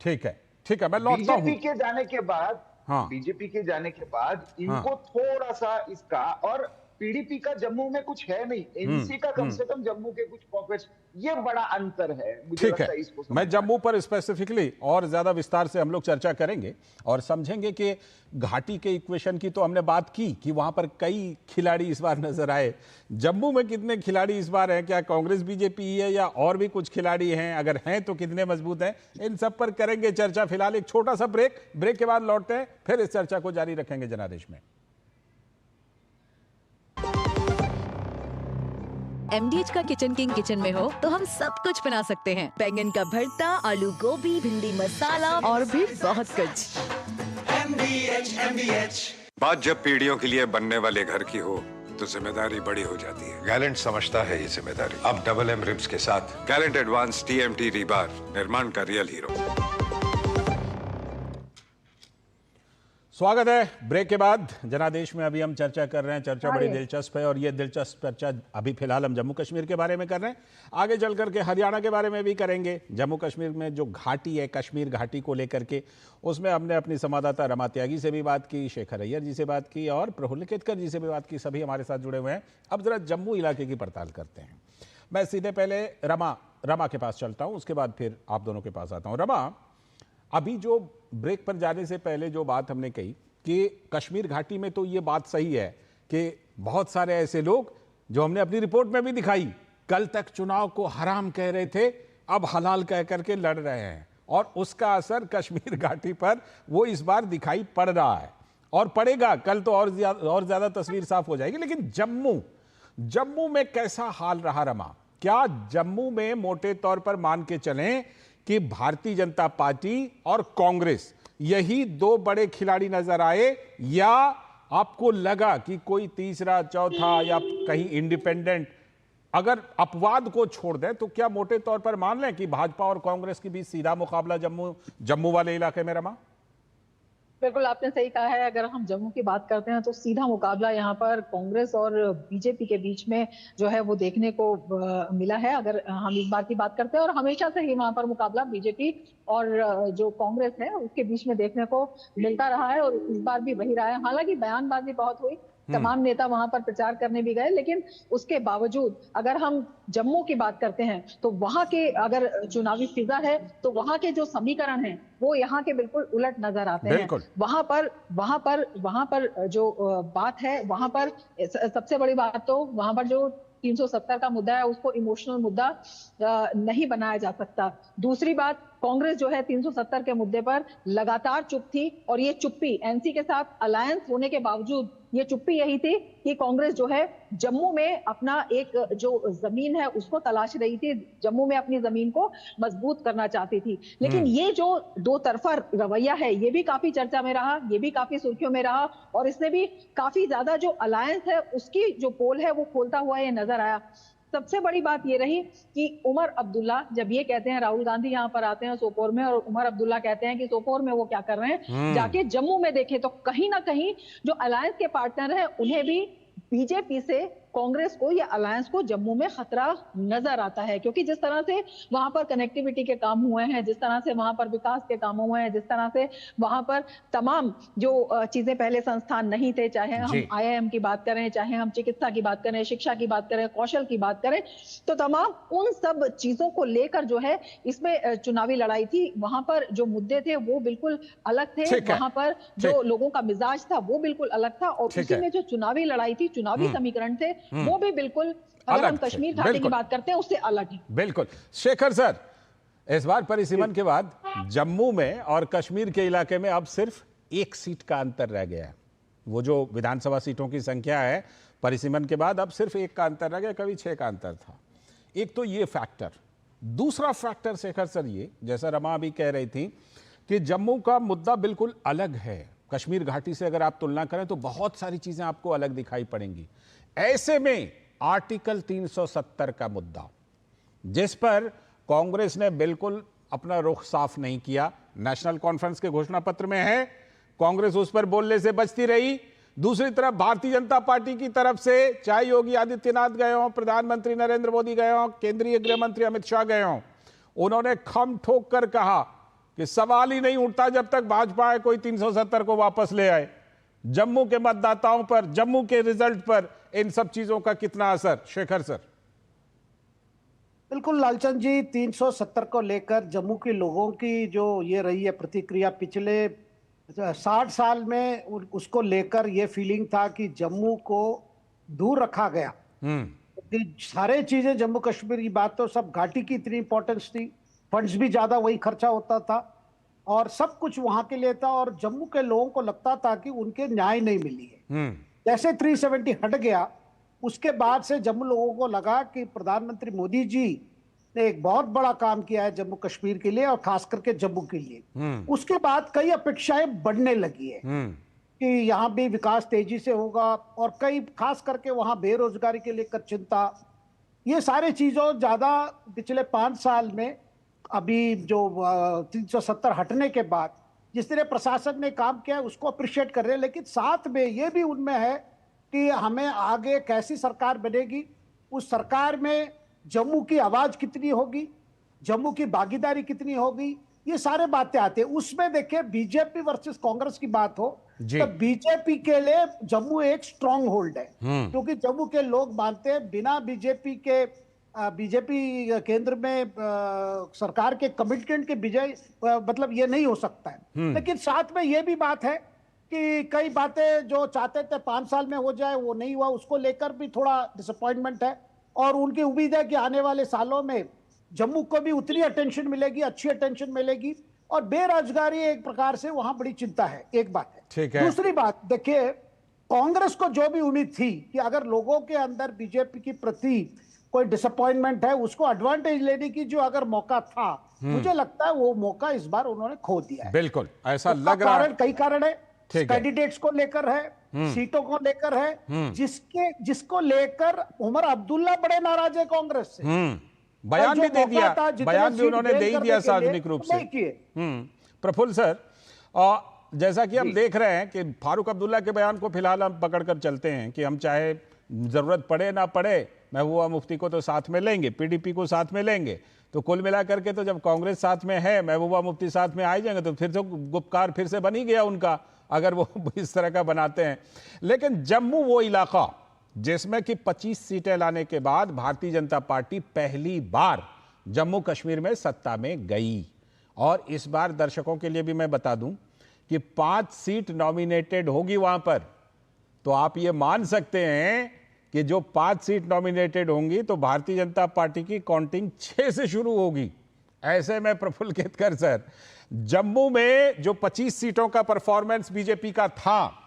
ठीक है, ठीक है, मैं लौटता हूं। बीजेपी के जाने के बाद, बीजेपी के जाने के बाद इनको थोड़ा सा इसका, और पीडीपी का जम्मू में कुछ है नहीं, एनसी का कम से कम जम्मू के कुछ पॉकेट्स, ये बड़ा अंतर है। मुझे ठीक है, मैं जम्मू पर स्पेसिफिकली और ज्यादा विस्तार से हम लोग चर्चा करेंगे और समझेंगे कि घाटी के इक्वेशन की तो हमने बात की कि वहां पर कई खिलाड़ी इस बार नजर आए। जम्मू में कितने खिलाड़ी इस बार हैं? क्या कांग्रेस बीजेपी है या और भी कुछ खिलाड़ी हैं? अगर हैं तो कितने मजबूत हैं? इन सब पर करेंगे चर्चा। फिलहाल एक छोटा सा ब्रेक के बाद लौटते हैं, फिर इस चर्चा को जारी रखेंगे जनादेश में। MDH का किचन किंग किचन में हो तो हम सब कुछ बना सकते हैं। बैंगन का भरता, आलू गोभी, भिंडी मसाला और भी बहुत कुछ। MDH। बात जब पीढ़ियों के लिए बनने वाले घर की हो तो जिम्मेदारी बड़ी हो जाती है। गैलेंट समझता है ये जिम्मेदारी। अब डबल M रिब्स के साथ गैलेंट एडवांस TMT रीबार, निर्माण का रियल हीरो। स्वागत है ब्रेक के बाद। जनादेश में अभी हम चर्चा कर रहे हैं, चर्चा बड़ी दिलचस्प है और ये दिलचस्प चर्चा अभी फिलहाल हम जम्मू कश्मीर के बारे में कर रहे हैं। आगे चल करके हरियाणा के बारे में भी करेंगे। जम्मू कश्मीर में जो घाटी है, कश्मीर घाटी को लेकर के, उसमें हमने अपनी संवाददाता रमा त्यागी से भी बात की, शेखर अय्यर जी से बात की और प्रफुल्ल केतकर जी से भी बात की। सभी हमारे साथ जुड़े हुए हैं। अब जरा जम्मू इलाके की पड़ताल करते हैं। मैं सीधे पहले रमा के पास चलता हूँ, उसके बाद फिर आप दोनों के पास आता हूँ। रमा, अभी जो ब्रेक पर जाने से पहले जो बात हमने कही कि कश्मीर घाटी में तो ये बात सही है कि बहुत सारे ऐसे लोग जो हमने अपनी रिपोर्ट में भी दिखाई, कल तक चुनाव को हराम कह रहे थे, अब हलाल कह करके लड़ रहे हैं और उसका असर कश्मीर घाटी पर वो इस बार दिखाई पड़ रहा है और पड़ेगा। कल तो और ज्यादा तस्वीर साफ हो जाएगी। लेकिन जम्मू में कैसा हाल रहा रमा? क्या जम्मू में मोटे तौर पर मान के चलें कि भारतीय जनता पार्टी और कांग्रेस यही दो बड़े खिलाड़ी नजर आए, या आपको लगा कि कोई तीसरा चौथा या कहीं इंडिपेंडेंट? अगर अपवाद को छोड़ दें तो क्या मोटे तौर पर मान लें कि भाजपा और कांग्रेस के बीच सीधा मुकाबला जम्मू वाले इलाके में रमा? बिल्कुल आपने सही कहा है। अगर हम जम्मू की बात करते हैं तो सीधा मुकाबला यहाँ पर कांग्रेस और बीजेपी के बीच में जो है वो देखने को मिला है। अगर हम इस बार की बात करते हैं, और हमेशा से ही वहां पर मुकाबला बीजेपी और जो कांग्रेस है उसके बीच में देखने को मिलता रहा है और इस बार भी वही रहा है। हालांकि बयानबाजी बहुत हुई, तमाम नेता वहां पर प्रचार करने भी गए, लेकिन उसके बावजूद अगर हम जम्मू की बात करते हैं तो वहां के अगर चुनावी फिजा है तो वहां के जो समीकरण हैं वो यहाँ के बिल्कुल उलट नजर आते हैं। वहां पर जो बात है, वहां पर सबसे बड़ी बात तो वहां पर जो 370 का मुद्दा है उसको इमोशनल मुद्दा नहीं बनाया जा सकता। दूसरी बात, कांग्रेस जो है 370 के मुद्दे पर लगातार चुप थी और ये चुप्पी एनसी के साथ अलायंस होने के बावजूद ये चुप्पी यही थी कि कांग्रेस जो है जम्मू में अपना एक जो जमीन है उसको तलाश रही थी, जम्मू में अपनी जमीन को मजबूत करना चाहती थी। लेकिन ये जो दो तरफा रवैया है ये भी काफी चर्चा में रहा, ये भी काफी सुर्खियों में रहा और इसने भी काफी ज्यादा जो अलायंस है उसकी जो पोल है वो खोलता हुआ ये नजर आया। सबसे बड़ी बात ये रही कि उमर अब्दुल्ला जब ये कहते हैं, राहुल गांधी यहाँ पर आते हैं सोपोर में और उमर अब्दुल्ला कहते हैं कि सोपोर में वो क्या कर रहे हैं, जाके जम्मू में देखें तो कहीं ना कहीं जो अलायंस के पार्टनर हैं उन्हें भी बीजेपी से कांग्रेस को या अलायंस को जम्मू में खतरा नजर आता है, क्योंकि जिस तरह से वहां पर कनेक्टिविटी के काम हुए हैं, जिस तरह से वहां पर विकास के काम हुए हैं, जिस तरह से वहां पर तमाम जो चीजें पहले संस्थान नहीं थे, चाहे हम IIM की बात करें, चाहे हम चिकित्सा की बात करें, शिक्षा की बात करें, कौशल की बात करें, तो तमाम उन सब चीजों को लेकर जो है इसमें चुनावी लड़ाई थी। वहां पर जो मुद्दे थे वो बिल्कुल अलग थे, वहां पर जो लोगों का मिजाज था वो बिल्कुल अलग था, और उसी में जो चुनावी लड़ाई थी, चुनावी समीकरण थे, वो भी बिल्कुल, अगर हम कश्मीर घाटी की बात करते हैं, उससे अलग है। बिल्कुल। शेखर सर, इस बार परिसीमन के बाद जम्मू में और कश्मीर के इलाके में अब सिर्फ एक सीट का अंतर रह गया है। वो जो विधानसभा सीटों की संख्या है परिसीमन के बाद अब सिर्फ एक का अंतर रह गया, कभी 6 का अंतर था। एक तो ये फैक्टर, दूसरा फैक्टर शेखर सर ये, जैसा रमा अभी कह रही थी कि जम्मू का मुद्दा बिल्कुल अलग है, कश्मीर घाटी से अगर आप तुलना करें तो बहुत सारी चीजें आपको अलग दिखाई पड़ेंगी। ऐसे में आर्टिकल 370 का मुद्दा, जिस पर कांग्रेस ने बिल्कुल अपना रुख साफ नहीं किया, नेशनल कॉन्फ्रेंस के घोषणा पत्र में है, कांग्रेस उस पर बोलने से बचती रही। दूसरी तरफ भारतीय जनता पार्टी की तरफ से चाहे योगी आदित्यनाथ गए हों, प्रधानमंत्री नरेंद्र मोदी गए हों, केंद्रीय गृह मंत्री अमित शाह गए हों, उन्होंने खम ठोक कर कहा कि सवाल ही नहीं उठता जब तक भाजपा कोई 370 को वापस ले आए। जम्मू के मतदाताओं पर, जम्मू के रिजल्ट पर इन सब चीजों का कितना असर? शेखर सर। बिल्कुल लालचंद जी, 370 को लेकर जम्मू के लोगों की जो ये रही है प्रतिक्रिया, पिछले 60 साल में उसको लेकर ये फीलिंग था कि जम्मू को दूर रखा गया। सारे चीजें जम्मू कश्मीर की बात तो सब घाटी की इतनी इंपॉर्टेंस थी, फंड्स भी ज्यादा वही खर्चा होता था और सब कुछ वहां के लिए था, और जम्मू के लोगों को लगता था कि उनके न्याय नहीं मिली है। जैसे 370 हट गया, उसके बाद से जम्मू लोगों को लगा कि प्रधानमंत्री मोदी जी ने एक बहुत बड़ा काम किया है जम्मू कश्मीर के लिए और खास करके जम्मू के लिए। उसके बाद कई अपेक्षाएं बढ़ने लगी है कि यहाँ भी विकास तेजी से होगा, और कई खास करके वहां बेरोजगारी के लेकर चिंता, ये सारे चीजों ज्यादा पिछले 5 साल में अभी जो 370 हटने के बाद जिस तरह प्रशासन ने काम किया है उसको अप्रिशिएट कर रहे हैं, लेकिन साथ में ये भी उनमें है कि हमें आगे कैसी सरकार बनेगी, उस सरकार में जम्मू की आवाज कितनी होगी, जम्मू की भागीदारी कितनी होगी, ये सारे बातें आते हैं। उसमें देखिए बीजेपी वर्सेस कांग्रेस की बात हो तो बीजेपी के लिए जम्मू एक स्ट्रांग होल्ड है, क्योंकि जम्मू के लोग मानते हैं बिना बीजेपी केंद्र में सरकार के कमिटमेंट के विजय मतलब ये नहीं हो सकता है। लेकिन साथ में ये भी बात है कि कई बातें जो चाहते थे 5 साल में हो जाए वो नहीं हुआ, उसको लेकर भी थोड़ा डिसअपॉइंटमेंट है, और उनकी उम्मीद है कि आने वाले सालों में जम्मू को भी उतनी अटेंशन मिलेगी, अच्छी अटेंशन मिलेगी, और बेरोजगारी एक प्रकार से वहां बड़ी चिंता है। एक बात है। ठीक है। दूसरी बात देखिए, कांग्रेस को जो भी उम्मीद थी कि अगर लोगों के अंदर बीजेपी के प्रति कोई डिसअपॉइंटमेंट है, उसको एडवांटेज लेने की जो अगर मौका था, मुझे लगता है वो मौका इस बार उन्होंने खो दिया है। बिल्कुल ऐसा लग रहा है। कई कारण है, कैंडिडेट्स को लेकर है, सीटों को लेकर है, जिसको लेकर उमर अब्दुल्ला बड़े नाराज है कांग्रेस से। बयान भी दे दिया, बयान भी उन्होंने दे ही दिया सार्वजनिक रूप से। प्रफुल्ल सर, जैसा कि हम देख रहे हैं कि फारूक अब्दुल्ला के बयान को फिलहाल हम पकड़कर चलते हैं कि हम चाहे जरूरत पड़े ना पड़े महबूबा मुफ्ती को तो साथ में लेंगे, पीडीपी को साथ में लेंगे, तो कुल मिलाकर के तो जब कांग्रेस साथ में है, महबूबा मुफ्ती साथ में आ जाएंगे, तो फिर तो गुपकार फिर से बन ही गया उनका, अगर वो इस तरह का बनाते हैं। लेकिन जम्मू वो इलाका जिसमें कि 25 सीटें लाने के बाद भारतीय जनता पार्टी पहली बार जम्मू कश्मीर में सत्ता में गई, और इस बार दर्शकों के लिए भी मैं बता दूं कि 5 सीट नॉमिनेटेड होगी वहां पर, तो आप ये मान सकते हैं कि जो 5 सीट नॉमिनेटेड होंगी तो भारतीय जनता पार्टी की काउंटिंग 6 से शुरू होगी। ऐसे में प्रफुल्ल केतकर सर, जम्मू में जो 25 सीटों का परफॉर्मेंस बीजेपी का था,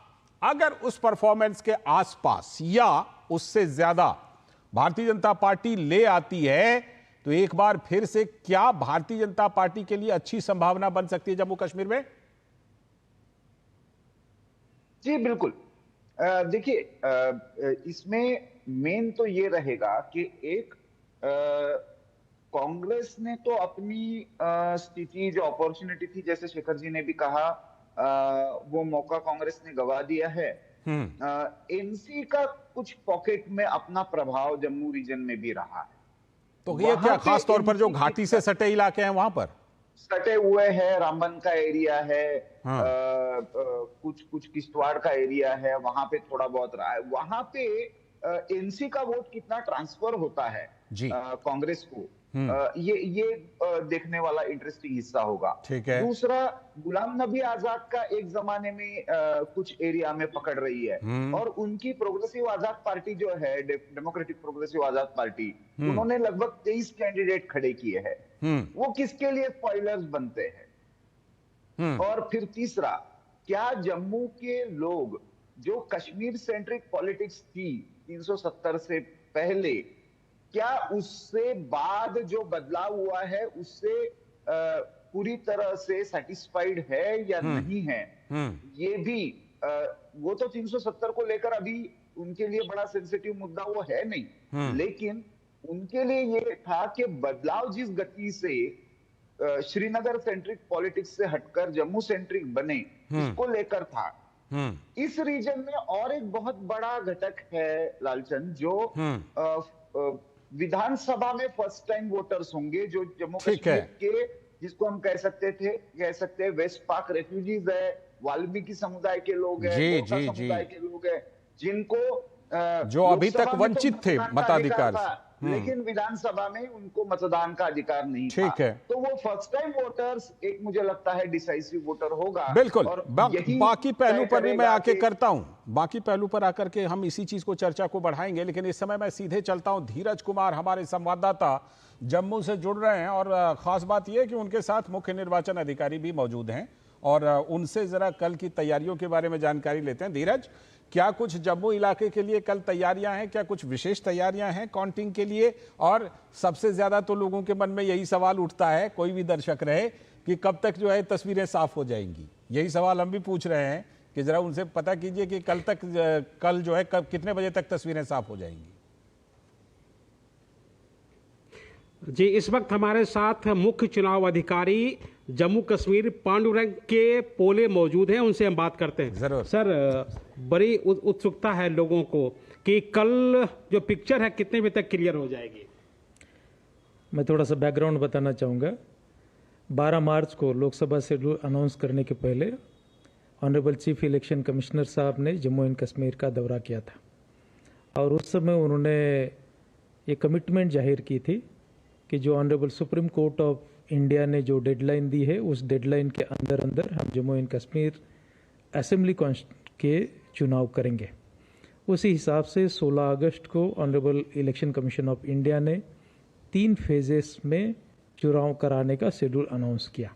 अगर उस परफॉर्मेंस के आसपास या उससे ज्यादा भारतीय जनता पार्टी ले आती है, तो एक बार फिर से क्या भारतीय जनता पार्टी के लिए अच्छी संभावना बन सकती है जम्मू कश्मीर में? जी बिल्कुल। देखिए, इसमें मेन तो ये रहेगा कि एक कांग्रेस ने तो अपनी स्थिति, जो अपॉर्चुनिटी थी, जैसे शेखर जी ने भी कहा, वो मौका कांग्रेस ने गवा दिया है। एनसी का कुछ पॉकेट में अपना प्रभाव जम्मू रीजन में भी रहा है। तो ये क्या खास तौर पर जो घाटी से सटे इलाके हैं वहां पर सटे हुए हैं, रामबन का एरिया है, कुछ किश्तवाड़ का एरिया है, वहां पे थोड़ा बहुत रहा है। वहां पे एनसी का वोट कितना ट्रांसफर होता है कांग्रेस को, ये देखने वाला इंटरेस्टिंग हिस्सा होगा। ठीक है। दूसरा, गुलाम नबी आजाद का एक जमाने में कुछ एरिया में पकड़ रही है, और उनकी प्रोग्रेसिव आजाद पार्टी जो है, डेमोक्रेटिक प्रोग्रेसिव आजाद पार्टी, उन्होंने लगभग 23 कैंडिडेट खड़े किए हैं। वो किसके लिए स्पॉइलर्स बनते हैं? और फिर तीसरा, क्या जम्मू के लोग, जो कश्मीर सेंट्रिक पॉलिटिक्स थी 370 से पहले, क्या उससे बाद जो बदलाव हुआ है उससे पूरी तरह से सेटिस्फाइड है या नहीं है? ये भी वो तो 370 को लेकर अभी उनके लिए बड़ा सेंसिटिव मुद्दा वो है नहीं, लेकिन उनके लिए ये था कि बदलाव जिस गति से श्रीनगर सेंट्रिक पॉलिटिक्स से हटकर जम्मू सेंट्रिक बने, इसको लेकर था। इस रीजन में और एक बहुत बड़ा घटक है लालचंद, जो विधानसभा में फर्स्ट टाइम वोटर्स होंगे, जो जम्मू कश्मीर के, जिसको हम कह सकते हैं वेस्ट पाक रेफ्यूजीज है, वाल्मीकि समुदाय के लोग हैं, समुदाय के लोग हैं, जिनको जो अभी तक वंचित थे मताधिकार से, लेकिन विधानसभा में उनको मतदान का अधिकार नहीं था। ठीक है। तो वो फर्स्ट टाइम वोटर्स एक, मुझे लगता है, डिसाइसिव वोटर होगा। बिल्कुल। बाकी पहलू पर भी मैं आके करता हूं, बाकी पहलू पर आकर के हम इसी चीज को, चर्चा को बढ़ाएंगे, लेकिन इस समय मैं सीधे चलता हूं। धीरज कुमार हमारे संवाददाता जम्मू से जुड़ रहे हैं, और खास बात यह है कि उनके साथ मुख्य निर्वाचन अधिकारी भी मौजूद हैं, और उनसे जरा कल की तैयारियों के बारे में जानकारी लेते हैं। धीरज, क्या कुछ जम्मू इलाके के लिए कल तैयारियां हैं? क्या कुछ विशेष तैयारियां हैं काउंटिंग के लिए? और सबसे ज्यादा तो लोगों के मन में यही सवाल उठता है, कोई भी दर्शक रहे, कि कब तक जो है तस्वीरें साफ हो जाएंगी। यही सवाल हम भी पूछ रहे हैं कि जरा उनसे पता कीजिए कि कल जो है कितने बजे तक तस्वीरें साफ हो जाएंगी। जी, इस वक्त हमारे साथ मुख्य चुनाव अधिकारी जम्मू कश्मीर पांडुरंग के पोले मौजूद हैं, उनसे हम बात करते हैं। जरूर सर, बड़ी उत्सुकता है लोगों को कि कल जो पिक्चर है कितने बजे तक क्लियर हो जाएगी? मैं थोड़ा सा बैकग्राउंड बताना चाहूँगा। 12 मार्च को लोकसभा शेड्यूल अनाउंस करने के पहले ऑनरेबल चीफ इलेक्शन कमिश्नर साहब ने जम्मू एंड कश्मीर का दौरा किया था, और उस समय उन्होंने ये कमिटमेंट जाहिर की थी कि जो honourable supreme court of India ने जो डेडलाइन दी है, उस डेडलाइन के अंदर अंदर हम जम्मू एंड कश्मीर असेंबली के चुनाव करेंगे। उसी हिसाब से 16 अगस्त को honourable election commission of India ने 3 फेजेस में चुनाव कराने का शेड्यूल अनाउंस किया।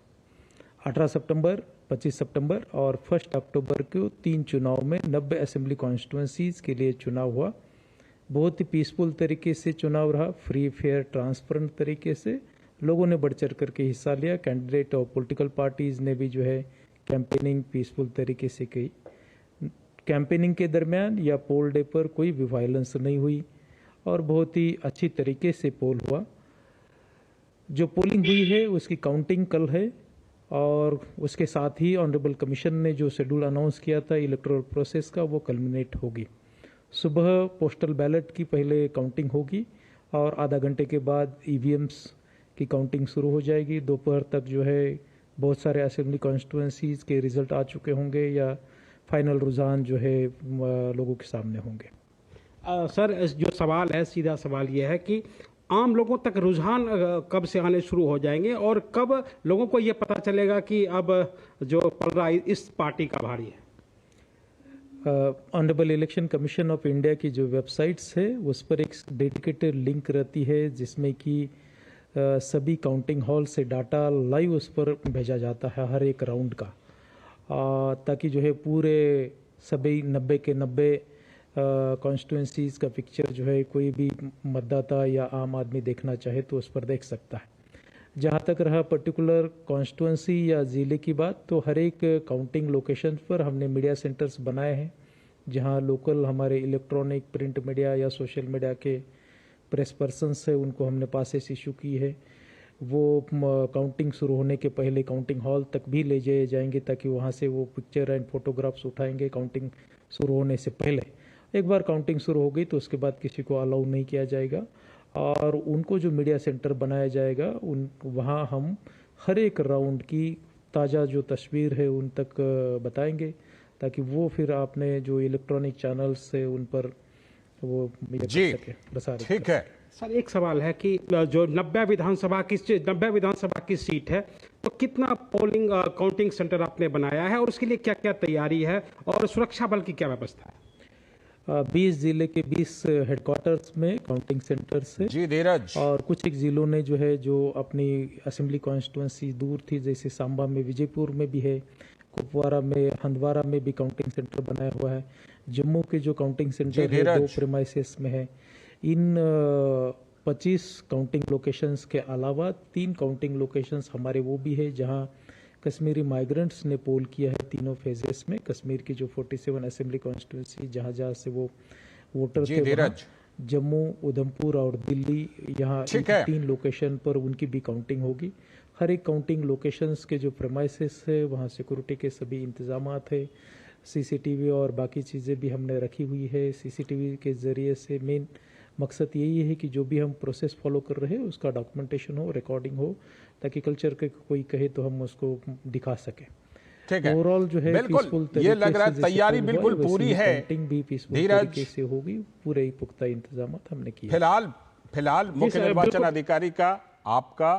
18 सितंबर, 25 सितंबर और 1 अक्टूबर को 3 चुनाव में 90 असेंबली कॉन्स्टिट्यूंसीज के लिए चुनाव हुआ। बहुत ही पीसफुल तरीके से चुनाव रहा, फ्री फेयर ट्रांसपेरेंट तरीके से लोगों ने बढ़ चढ़ करके हिस्सा लिया। कैंडिडेट और पॉलिटिकल पार्टीज़ ने भी जो है कैंपेनिंग पीसफुल तरीके से की। कैंपेनिंग के दरमियान या पोल डे पर कोई भी वायलेंस नहीं हुई, और बहुत ही अच्छी तरीके से पोल हुआ। जो पोलिंग हुई है उसकी काउंटिंग कल है, और उसके साथ ही ऑनरेबल कमीशन ने जो शेड्यूल अनाउंस किया था इलेक्टोरल प्रोसेस का, वो कल्मिनेट होगी। सुबह पोस्टल बैलेट की पहले काउंटिंग होगी, और आधा घंटे के बाद ईवीएम्स की काउंटिंग शुरू हो जाएगी। दोपहर तक जो है बहुत सारे असेंबली कॉन्स्टिट्यूंसीज के रिजल्ट आ चुके होंगे, या फाइनल रुझान जो है लोगों के सामने होंगे। सर, जो सवाल है, सीधा सवाल यह है कि आम लोगों तक रुझान कब से आने शुरू हो जाएंगे, और कब लोगों को ये पता चलेगा कि अब जो पलड़ा इस पार्टी का भारी है? Honourable election commission of India की जो वेबसाइट्स है उस पर एक डेडिकेटेड लिंक रहती है, जिसमें कि सभी काउंटिंग हॉल से डाटा लाइव उस पर भेजा जाता है हर एक राउंड का, ताकि जो है पूरे सभी 90 के 90 कॉन्स्टिट्यूंसीज़ का पिक्चर जो है कोई भी मतदाता या आम आदमी देखना चाहे तो उस पर देख सकता है। जहाँ तक रहा पर्टिकुलर कॉन्स्टिट्यूंसी या ज़िले की बात, तो हर एक काउंटिंग लोकेशन पर हमने मीडिया सेंटर्स बनाए हैं, जहाँ लोकल हमारे इलेक्ट्रॉनिक, प्रिंट मीडिया या सोशल मीडिया के प्रेस पर्सन्स है, उनको हमने पासेस इशू की है। वो काउंटिंग शुरू होने के पहले काउंटिंग हॉल तक भी ले जाए जाएंगे, ताकि वहाँ से वो पिक्चर एंड फोटोग्राफ्स उठाएंगे काउंटिंग शुरू होने से पहले। एक बार काउंटिंग शुरू हो गई तो उसके बाद किसी को अलाउ नहीं किया जाएगा। और उनको जो मीडिया सेंटर बनाया जाएगा वहाँ हम हर एक राउंड की ताज़ा जो तस्वीर है उन तक बताएंगे, ताकि वो फिर आपने जो इलेक्ट्रॉनिक चैनल्स से उन पर वो जी प्रसारित। ठीक है सर, एक सवाल है कि जो 90 विधानसभा की सीट है, तो कितना पोलिंग काउंटिंग सेंटर आपने बनाया है और उसके लिए क्या क्या तैयारी है और सुरक्षा बल की क्या व्यवस्था है? 20 जिले के 20 हेडक्वार्टर्स में काउंटिंग सेंटर्स है जी धीरज। और कुछ एक जिलों ने जो है जो अपनी असेंबली कॉन्स्टिट्यूंसी दूर थी, जैसे सांबा में, विजयपुर में भी है, कुपवारा में, हंदवारा में भी काउंटिंग सेंटर बनाया हुआ है। जम्मू के जो काउंटिंग सेंटर है 2 प्रेमाइसेस में है। इन 25 काउंटिंग लोकेशंस के अलावा 3 काउंटिंग लोकेशंस हमारे वो भी है जहां कश्मीरी माइग्रेंट्स ने पोल किया है 3 फेजेस में। कश्मीर की जो 47 असेंबली कॉन्स्टिट्यूंसी जहां से वो वोटर थे, जम्मू, उधमपुर और दिल्ली, यहाँ 3 लोकेशन पर उनकी भी काउंटिंग होगी। हर एक काउंटिंग लोकेशंस के जो प्रेमाइसेस है वहाँ सिक्योरिटी के सभी इंतजामात है, सीसीटीवी और बाकी चीज़ें भी हमने रखी हुई है। सीसीटीवी के ज़रिए से मेन मकसद यही है कि जो भी हम प्रोसेस फॉलो कर रहे हैं उसका डॉक्यूमेंटेशन हो, रिकॉर्डिंग हो, ताकि कल्चर के कोई कहे तो हम उसको दिखा सकें। ठीक है, ओवरऑल जो है बिल्कुल ये लग रहा है तैयारी बिल्कुल पूरी है। काउंटिंग भी पीसफुल तरीके से होगी, पूरे ही पुख्ता इंतजाम हमने किए। फिलहाल मुख्य निर्वाचन अधिकारी का आपका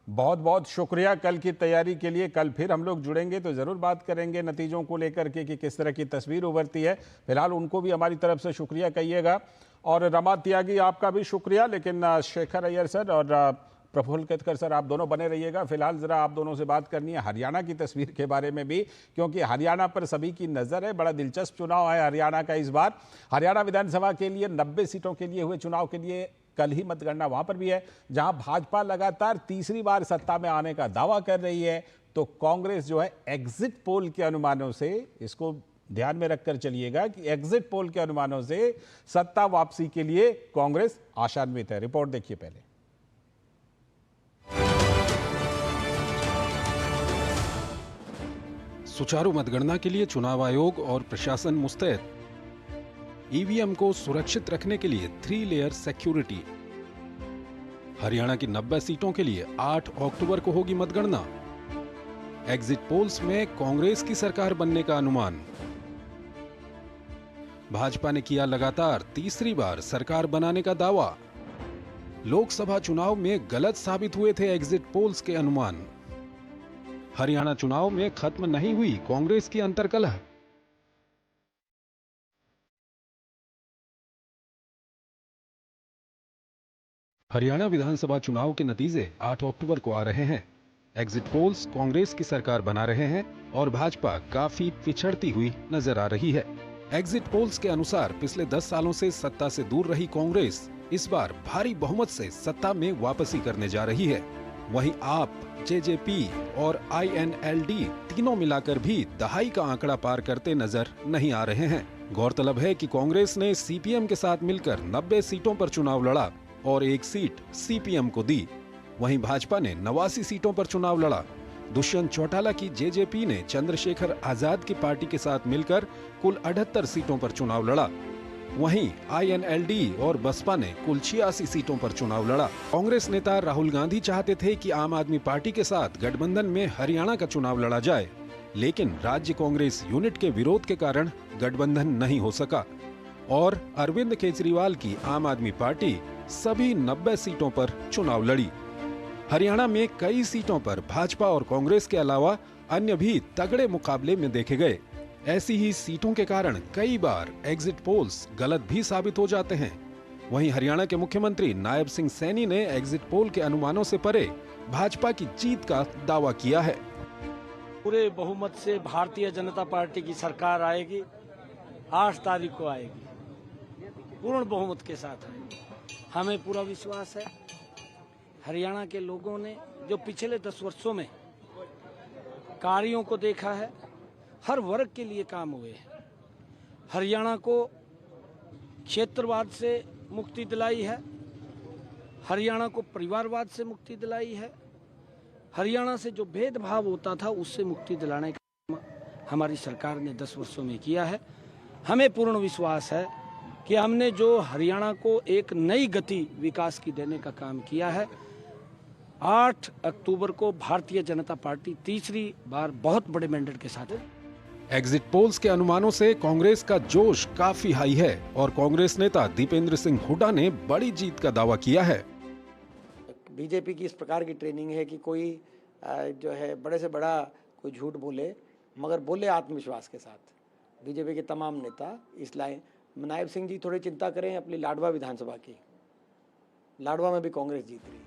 बहुत बहुत शुक्रिया कल की तैयारी के लिए। कल फिर हम लोग जुड़ेंगे तो जरूर बात करेंगे नतीजों को लेकर के कि किस तरह की तस्वीर उभरती है। फिलहाल उनको भी हमारी तरफ से शुक्रिया कहिएगा। और रमा त्यागी आपका भी शुक्रिया, लेकिन शेखर अय्यर सर और प्रफुल्ल केतकर सर आप दोनों बने रहिएगा। फिलहाल जरा आप दोनों से बात करनी है हरियाणा की तस्वीर के बारे में भी, क्योंकि हरियाणा पर सभी की नजर है। बड़ा दिलचस्प चुनाव है हरियाणा का इस बार। हरियाणा विधानसभा के लिए 90 सीटों के लिए हुए चुनाव के लिए कल ही मतगणना वहां पर भी है, जहां भाजपा लगातार तीसरी बार सत्ता में आने का दावा कर रही है। तो कांग्रेस जो है एग्जिट पोल के अनुमानों से, इसको ध्यान में रखकर चलिएगा कि एग्जिट पोल के अनुमानों से सत्ता वापसी के लिए कांग्रेस आशान्वित है। रिपोर्ट देखिए पहले। सुचारू मतगणना के लिए चुनाव आयोग और प्रशासन मुस्तैद। ईवीएम को सुरक्षित रखने के लिए 3 लेयर सिक्योरिटी। हरियाणा की 90 सीटों के लिए 8 अक्टूबर को होगी मतगणना। एग्जिट पोल्स में कांग्रेस की सरकार बनने का अनुमान। भाजपा ने किया लगातार तीसरी बार सरकार बनाने का दावा। लोकसभा चुनाव में गलत साबित हुए थे एग्जिट पोल्स के अनुमान। हरियाणा चुनाव में खत्म नहीं हुई कांग्रेस की अंतर्कलह। हरियाणा विधानसभा चुनाव के नतीजे 8 अक्टूबर को आ रहे हैं। एग्जिट पोल्स कांग्रेस की सरकार बना रहे हैं और भाजपा काफी पिछड़ती हुई नजर आ रही है। एग्जिट पोल्स के अनुसार पिछले 10 सालों से सत्ता से दूर रही कांग्रेस इस बार भारी बहुमत से सत्ता में वापसी करने जा रही है। वहीं आप, जेजेपी और आईएनएलडी तीनों मिलाकर भी दहाई का आंकड़ा पार करते नजर नहीं आ रहे हैं। गौरतलब है कि कांग्रेस ने सीपीएम के साथ मिलकर 90 सीटों पर चुनाव लड़ा और 1 सीट सीपीएम को दी। वहीं भाजपा ने 89 सीटों पर चुनाव लड़ा। दुष्यंत चौटाला की जेजेपी ने चंद्रशेखर आजाद की पार्टी के साथ मिलकर कुल 78 सीटों पर चुनाव लड़ा। वहीं आईएनएलडी और बसपा ने कुल 86 सीटों पर चुनाव लड़ा। कांग्रेस नेता राहुल गांधी चाहते थे कि आम आदमी पार्टी के साथ गठबंधन में हरियाणा का चुनाव लड़ा जाए, लेकिन राज्य कांग्रेस यूनिट के विरोध के कारण गठबंधन नहीं हो सका और अरविंद केजरीवाल की आम आदमी पार्टी सभी 90 सीटों पर चुनाव लड़ी। हरियाणा में कई सीटों पर भाजपा और कांग्रेस के अलावा अन्य भी तगड़े मुकाबले में देखे गए। ऐसी ही सीटों के कारण कई बार एग्जिट पोल्स गलत भी साबित हो जाते हैं। वहीं हरियाणा के मुख्यमंत्री नायब सिंह सैनी ने एग्जिट पोल के अनुमानों से परे भाजपा की जीत का दावा किया है। पूरे बहुमत से भारतीय जनता पार्टी की सरकार आएगी, 8 तारीख को आएगी, पूर्ण बहुमत के साथ आएगी। हमें पूरा विश्वास है। हरियाणा के लोगों ने जो पिछले 10 वर्षों में कार्यों को देखा है, हर वर्ग के लिए काम हुए हैं। हरियाणा को क्षेत्रवाद से मुक्ति दिलाई है, हरियाणा को परिवारवाद से मुक्ति दिलाई है, हरियाणा से जो भेदभाव होता था उससे मुक्ति दिलाने का हमारी सरकार ने 10 वर्षों में किया है। हमें पूर्ण विश्वास है कि हमने जो हरियाणा को एक नई गति विकास की देने का काम किया है। 8 अक्टूबर को भारतीय जनता पार्टी तीसरी बार बहुत बड़े मैंडेट के साथ एग्जिट पोल्स के अनुमानों से कांग्रेस का जोश काफी हाई है और कांग्रेस नेता दीपेंद्र सिंह हुड्डा ने बड़ी जीत का दावा किया है। बीजेपी की इस प्रकार की ट्रेनिंग है कि कोई जो है बड़े से बड़ा कोई झूठ बोले, मगर बोले आत्मविश्वास के साथ। बीजेपी के तमाम नेता इस लाइन, नायब सिंह जी थोड़ी चिंता करें अपनी लाडवा विधानसभा की। लाडवा में भी कांग्रेस जीत रही है।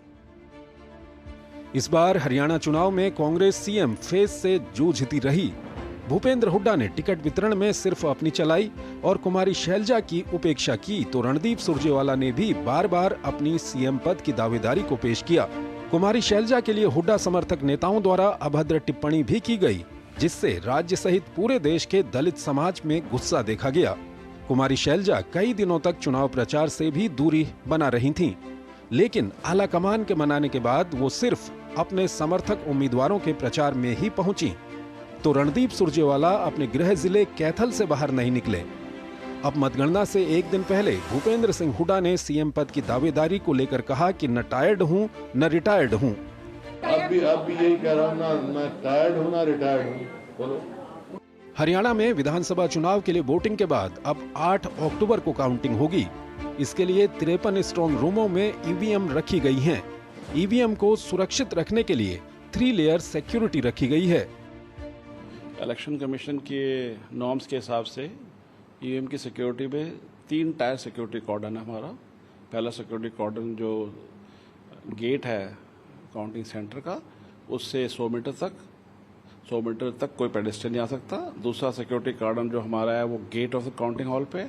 इस बार हरियाणा चुनाव में कांग्रेस सीएम फेस से जूझती रही। भूपेंद्र हुड्डा ने टिकट वितरण में सिर्फ अपनी चलाई और कुमारी शैलजा की उपेक्षा की, तो रणदीप सुरजेवाला ने भी बार बार अपनी सीएम पद की दावेदारी को पेश किया। कुमारी शैलजा के लिए हुड्डा समर्थक नेताओं द्वारा अभद्र टिप्पणी भी की गई, जिससे राज्य सहित पूरे देश के दलित समाज में गुस्सा देखा गया। कुमारी शैलजा कई दिनों तक चुनाव प्रचार से भी दूरी बना रही थीं, लेकिन आला कमान के मनाने के बाद वो सिर्फ अपने समर्थक उम्मीदवारों के प्रचार में ही पहुंची, तो रणदीप सुरजेवाला अपने गृह जिले कैथल से बाहर नहीं निकले। अब मतगणना से एक दिन पहले भूपेंद्र सिंह हुड्डा ने सीएम पद की दावेदारी को लेकर कहा कि न टायर्ड हूं न रिटायर्ड हूं। अब भी यही कह रहा हूं, ना मैं टायर्ड हूं ना रिटायर्ड हूं। बोलो। हरियाणा में विधानसभा चुनाव के लिए वोटिंग के बाद अब 8 अक्टूबर को काउंटिंग होगी। इसके लिए 53 स्ट्रांग रूमों में ईवीएम रखी गई हैं। ईवीएम को सुरक्षित रखने के लिए 3 लेयर सिक्योरिटी रखी गई है। इलेक्शन कमीशन के नॉर्म्स के हिसाब से ईवीएम की सिक्योरिटी में 3 टायर सिक्योरिटी कॉर्डन है हमारा। पहला सिक्योरिटी कॉर्डन जो गेट है काउंटिंग सेंटर का, उससे 100 मीटर तक कोई पेडेस्ट्रियन नहीं आ सकता। दूसरा सिक्योरिटी कॉर्डन जो हमारा है वो gate of the counting hall पे,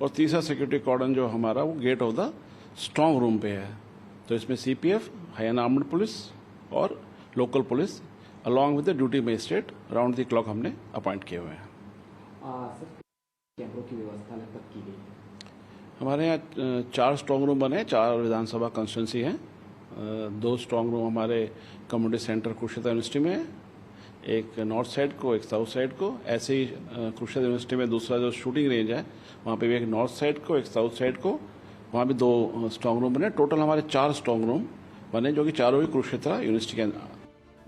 और तीसरा सिक्योरिटी कॉर्डन जो हमारा वो gate of the strong room पे है। तो इसमें सीपीएफ, हरियाणा आर्म्ड पुलिस और local police along with the duty magistrate round the clock हमने अपॉइंट किए हुए हैं। कैमरों की व्यवस्था लगभग की गई है। हमारे यहाँ 4 स्ट्रांग रूम बने, 4 विधानसभा कंस्टिट्यूंसी हैं। 2 स्ट्रांग रूम हमारे कम्युनिटी सेंटर कुरुक्षेत्र यूनिवर्सिटी में है, एक नॉर्थ साइड को एक साउथ साइड को। ऐसे ही कुरुक्षेत्र यूनिवर्सिटी में दूसरा जो शूटिंग रेंज है वहाँ पे भी एक नॉर्थ साइड को एक साउथ साइड को, वहाँ भी 2 स्ट्रांग रूम बने। टोटल हमारे 4 स्ट्रांग रूम बने, जो कि चारों ही कुरुक्षेत्र यूनिवर्सिटी के अंदर।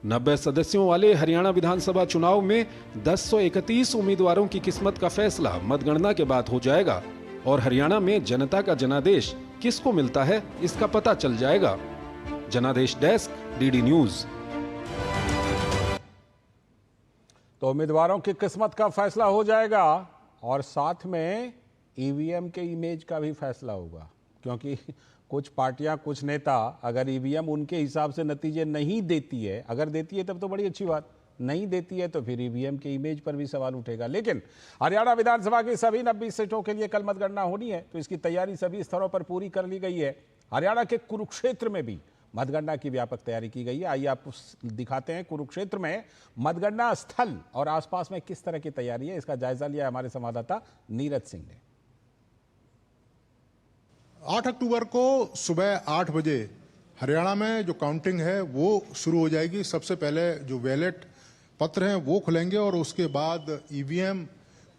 90 सदस्यों वाले हरियाणा विधानसभा चुनाव में 1031 उम्मीदवारों की किस्मत का फैसला मतगणना के बाद हो जाएगा और हरियाणा में जनता का जनादेश किसको मिलता है इसका पता चल जाएगा। जनादेश डेस्क, डीडी न्यूज। तो उम्मीदवारों की किस्मत का फैसला हो जाएगा और साथ में ईवीएम के इमेज का भी फैसला होगा, क्योंकि कुछ पार्टियां, कुछ नेता अगर ईवीएम उनके हिसाब से नतीजे नहीं देती है, अगर देती है तब तो बड़ी अच्छी बात, नहीं देती है तो फिर ईवीएम के इमेज पर भी सवाल उठेगा। लेकिन हरियाणा विधानसभा की सभी 90 सीटों के लिए कल मतगणना होनी है, तो इसकी तैयारी सभी स्तरों पर पूरी कर ली गई है। हरियाणा के कुरुक्षेत्र में भी मतगणना की व्यापक तैयारी की गई है। आइए आप दिखाते हैं कुरुक्षेत्र में मतगणना स्थल और आसपास में किस तरह की तैयारी है, इसका जायजा लिया हमारे संवाददाता नीरज सिंह ने। 8 अक्टूबर को सुबह 8 बजे हरियाणा में जो काउंटिंग है वो शुरू हो जाएगी। सबसे पहले जो बैलेट पत्र हैं वो खुलेंगे और उसके बाद ईवीएम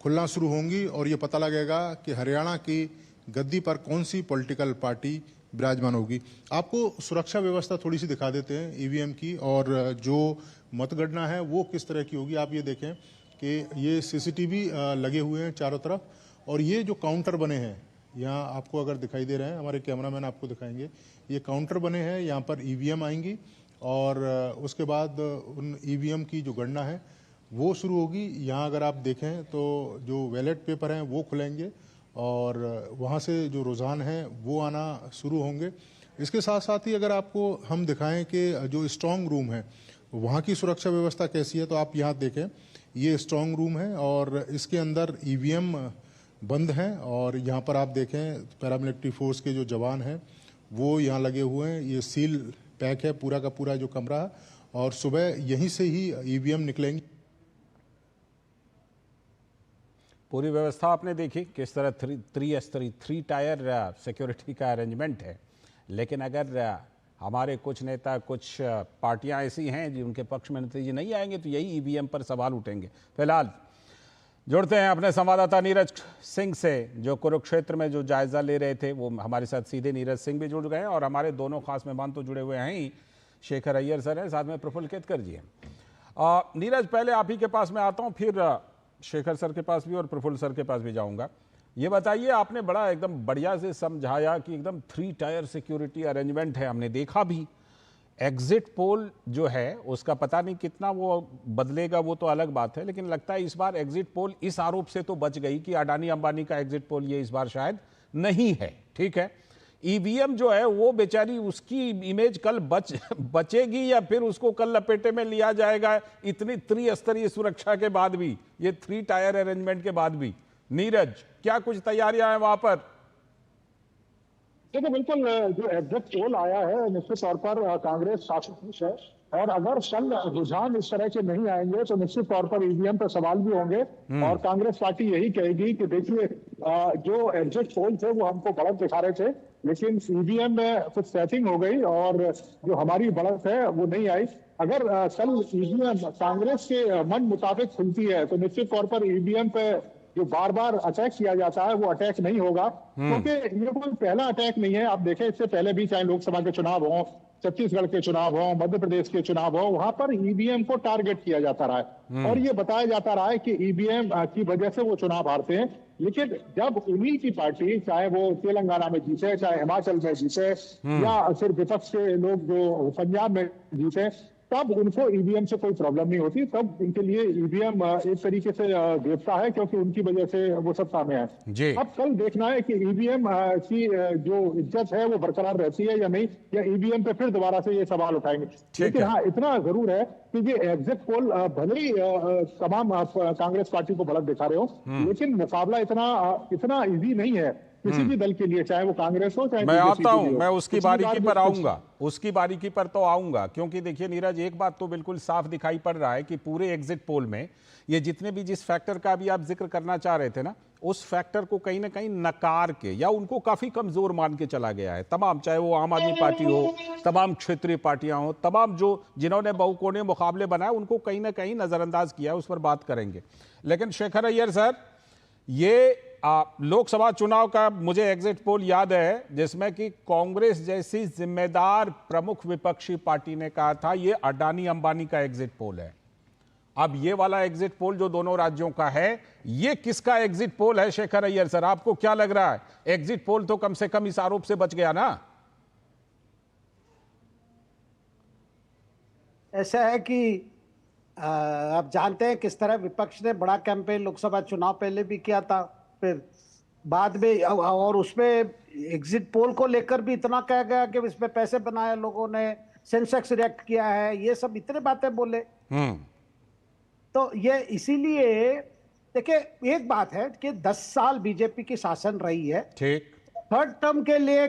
खुलना शुरू होंगी और ये पता लगेगा कि हरियाणा की गद्दी पर कौन सी पॉलिटिकल पार्टी विराजमान होगी। आपको सुरक्षा व्यवस्था थोड़ी सी दिखा देते हैं ईवीएम की, और जो मतगणना है वो किस तरह की होगी। आप ये देखें कि ये सीसीटीवी लगे हुए हैं चारों तरफ, और ये जो काउंटर बने हैं यहाँ आपको अगर दिखाई दे रहे हैं, हमारे कैमरामैन आपको दिखाएंगे, ये काउंटर बने हैं, यहाँ पर ईवीएम आएंगी और उसके बाद उन ईवीएम की जो गणना है वो शुरू होगी। यहाँ अगर आप देखें तो जो बैलेट पेपर हैं वो खुलेंगे और वहाँ से जो रुझान हैं वो आना शुरू होंगे। इसके साथ साथ ही अगर आपको हम दिखाएं कि जो स्ट्रांग रूम है वहाँ की सुरक्षा व्यवस्था कैसी है, तो आप यहाँ देखें, ये स्ट्रांग रूम है और इसके अंदर ईवीएम बंद हैं और यहाँ पर आप देखें पैरामिलिट्री फोर्स के जो जवान हैं वो यहाँ लगे हुए हैं। ये सील पैक है पूरा का पूरा जो कमरा है, और सुबह यहीं से ही ईवीएम निकलेंगे। पूरी व्यवस्था आपने देखी किस तरह 3 टायर सिक्योरिटी का अरेंजमेंट है। लेकिन अगर हमारे कुछ नेता, कुछ पार्टियां ऐसी हैं जिनके पक्ष में नतीजे नहीं आएंगे तो यही ईवीएम पर सवाल उठेंगे। फिलहाल जुड़ते हैं अपने संवाददाता नीरज सिंह से, जो कुरुक्षेत्र में जो जायजा ले रहे थे। वो हमारे साथ सीधे नीरज सिंह भी जुड़ गए हैं और हमारे दोनों खास मेहमान तो जुड़े हुए हैं ही, शेखर अय्यर सर हैं, साथ में प्रफुल्ल केतकर जी हैं। नीरज, पहले आप ही के पास में आता हूँ, फिर शेखर सर के पास भी और प्रफुल्ल सर के पास भी जाऊँगा। ये बताइए, आपने बड़ा एकदम बढ़िया से समझाया कि एकदम 3 टायर सिक्योरिटी अरेंजमेंट है, हमने देखा भी। एग्जिट पोल जो है उसका पता नहीं कितना वो बदलेगा, वो तो अलग बात है, लेकिन लगता है इस बार एग्जिट पोल इस आरोप से तो बच गई कि अडानी अंबानी का एग्जिट पोल ये इस बार शायद नहीं है। ठीक है, ईवीएम जो है वो बेचारी, उसकी इमेज कल बचेगी या फिर उसको कल लपेटे में लिया जाएगा, इतनी त्रिस्तरीय सुरक्षा के बाद भी, ये 3 टायर अरेंजमेंट के बाद भी। नीरज, क्या कुछ तैयारियां हैं वहां पर? देखिए, बिल्कुल जो एग्जिट पोल आया है निश्चित तौर पर कांग्रेस काफी खुश है, और अगर कल रुझान इस तरह के नहीं आएंगे तो निश्चित तौर पर ईवीएम पर सवाल भी होंगे। और कांग्रेस पार्टी यही कहेगी कि देखिए, जो एग्जिट पोल थे वो हमको बढ़त दिखा रहे थे, लेकिन ईवीएम में कुछ सेटिंग हो गई और जो हमारी बढ़त है वो नहीं आई। अगर कल ईवीएम कांग्रेस के मन मुताबिक खुलती है तो निश्चित तौर पर ईवीएम पे जो बार बार अटैक किया जाता है वो अटैक नहीं होगा, क्योंकि ये कोई पहला अटैक नहीं है। आप देखें, इससे पहले भी चाहे लोकसभा के चुनाव हो, छत्तीसगढ़ के चुनाव हो, मध्य प्रदेश के चुनाव हो, वहां पर ईवीएम को टारगेट किया जाता रहा है और ये बताया जाता रहा है कि ईवीएम की वजह से वो चुनाव हारते हैं। लेकिन जब उन्हीं की पार्टी, चाहे वो तेलंगाना में जीते, चाहे हिमाचल में जीते, या फिर विपक्ष के लोग जो पंजाब में जीते, तब उनको ईवीएम से कोई प्रॉब्लम नहीं होती। तब उनके लिए ईवीएम एक तरीके से देवता है, क्योंकि उनकी वजह से वो सब सामने आए। अब कल देखना है कि ईवीएम की जो इज्जत है वो बरकरार रहती है या नहीं, या ईवीएम पे फिर दोबारा से ये सवाल उठाएंगे। लेकिन हाँ, इतना जरूर है कि ये एग्जिट पोल भले ही तमाम कांग्रेस पार्टी को बढ़त दिखा रहे हो, लेकिन मुकाबला इतना ईजी नहीं है किसी भी दल के लिए, चाहे वो कांग्रेस हो, चाहे मैं आता हूं, मैं उसकी बारीकी पर आऊंगा, उसकी बारीकी पर तो आऊंगा, क्योंकि देखिए नीरज, एक बात तो बिल्कुल साफ दिखाई पड़ रहा है कि पूरे एग्जिट पोल में ये जितने भी, जिस फैक्टर का भी आप जिक्र करना चाह रहे थे ना, उस फैक्टर को कहीं ना कहीं नकार के या उनको काफी कमजोर मान के चला गया है तमाम, चाहे वो आम आदमी पार्टी हो, तमाम क्षेत्रीय पार्टियां हो, तमाम जो जिन्होंने बहुकोणीय मुकाबले बनाए, उनको कहीं ना कहीं नजरअंदाज किया है। उस पर बात करेंगे। लेकिन शेखर अय्यर सर, ये लोकसभा चुनाव का मुझे एग्जिट पोल याद है जिसमें कि कांग्रेस जैसी जिम्मेदार प्रमुख विपक्षी पार्टी ने कहा था ये अडानी अंबानी का एग्जिट पोल है। अब ये वाला एग्जिट पोल जो दोनों राज्यों का है, ये किसका एग्जिट पोल है शेखर अय्यर सर? आपको क्या लग रहा है? एग्जिट पोल तो कम से कम इस आरोप से बच गया ना? ऐसा है कि आप जानते हैं किस तरह विपक्ष ने बड़ा कैंपेन लोकसभा चुनाव पहले भी किया था, फिर बाद में, और उसमें एग्जिट पोल को लेकर भी इतना कहा गया कि इसमें पैसे बनाए लोगों ने, सेंसेक्स रिएक्ट किया है, ये सब इतने बातें बोले। तो ये इसीलिए देखिए, एक बात है कि 10 साल बीजेपी की शासन रही है, ठीक, थर्ड टर्म के लिए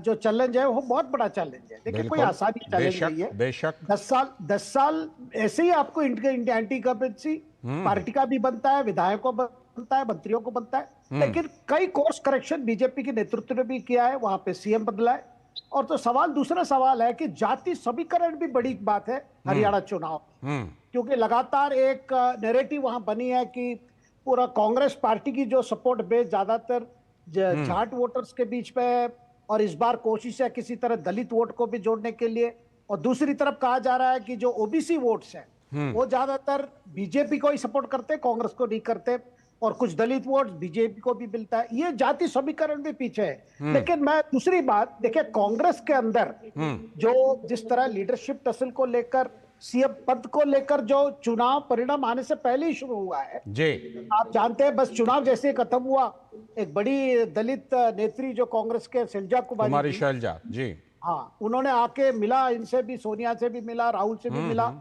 जो चैलेंज है वो बहुत बड़ा चैलेंज है। देखिए, कोई आसानी चैलेंज नहीं है। बेशक 10 साल ऐसे ही आपको एंटी इनकम्बेंसी पार्टी का भी बनता है, विधायकों को बनता है, मंत्रियों को बनता है, लेकिन कई कोर्स करेक्शन बीजेपी के नेतृत्व ने भी किया है, वहां पे सीएम बदला है। और तो दूसरा सवाल है कि जाति समीकरण भी बड़ी बात है हरियाणा चुनाव, क्योंकि लगातार एक नैरेटिव वहां बनी है कि पूरा कांग्रेस पार्टी की जो सपोर्ट बेस ज्यादातर जाट वोटर्स के बीच में है, और इस बार कोशिश है किसी तरह दलित वोट को भी जोड़ने के लिए। और दूसरी तरफ कहा जा रहा है कि जो ओबीसी वोट्स हैं वो ज्यादातर बीजेपी को ही सपोर्ट करते, कांग्रेस को नहीं करते, और कुछ दलित वोट बीजेपी को भी मिलता है। ये जाति समीकरण भी पीछे है। लेकिन मैं दूसरी बात देखिए, कांग्रेस के अंदर जो जिस तरह लीडरशिप टसल को लेकर, सीएम पद को लेकर जो चुनाव परिणाम आने से पहले ही शुरू हुआ है जी, आप जानते हैं, बस चुनाव जैसे खत्म हुआ, एक बड़ी दलित नेत्री जो कांग्रेस के शैलजा कुमारी शैलजा जी, हाँ, उन्होंने आके मिला, इनसे भी, सोनिया से भी मिला, राहुल से भी मिला।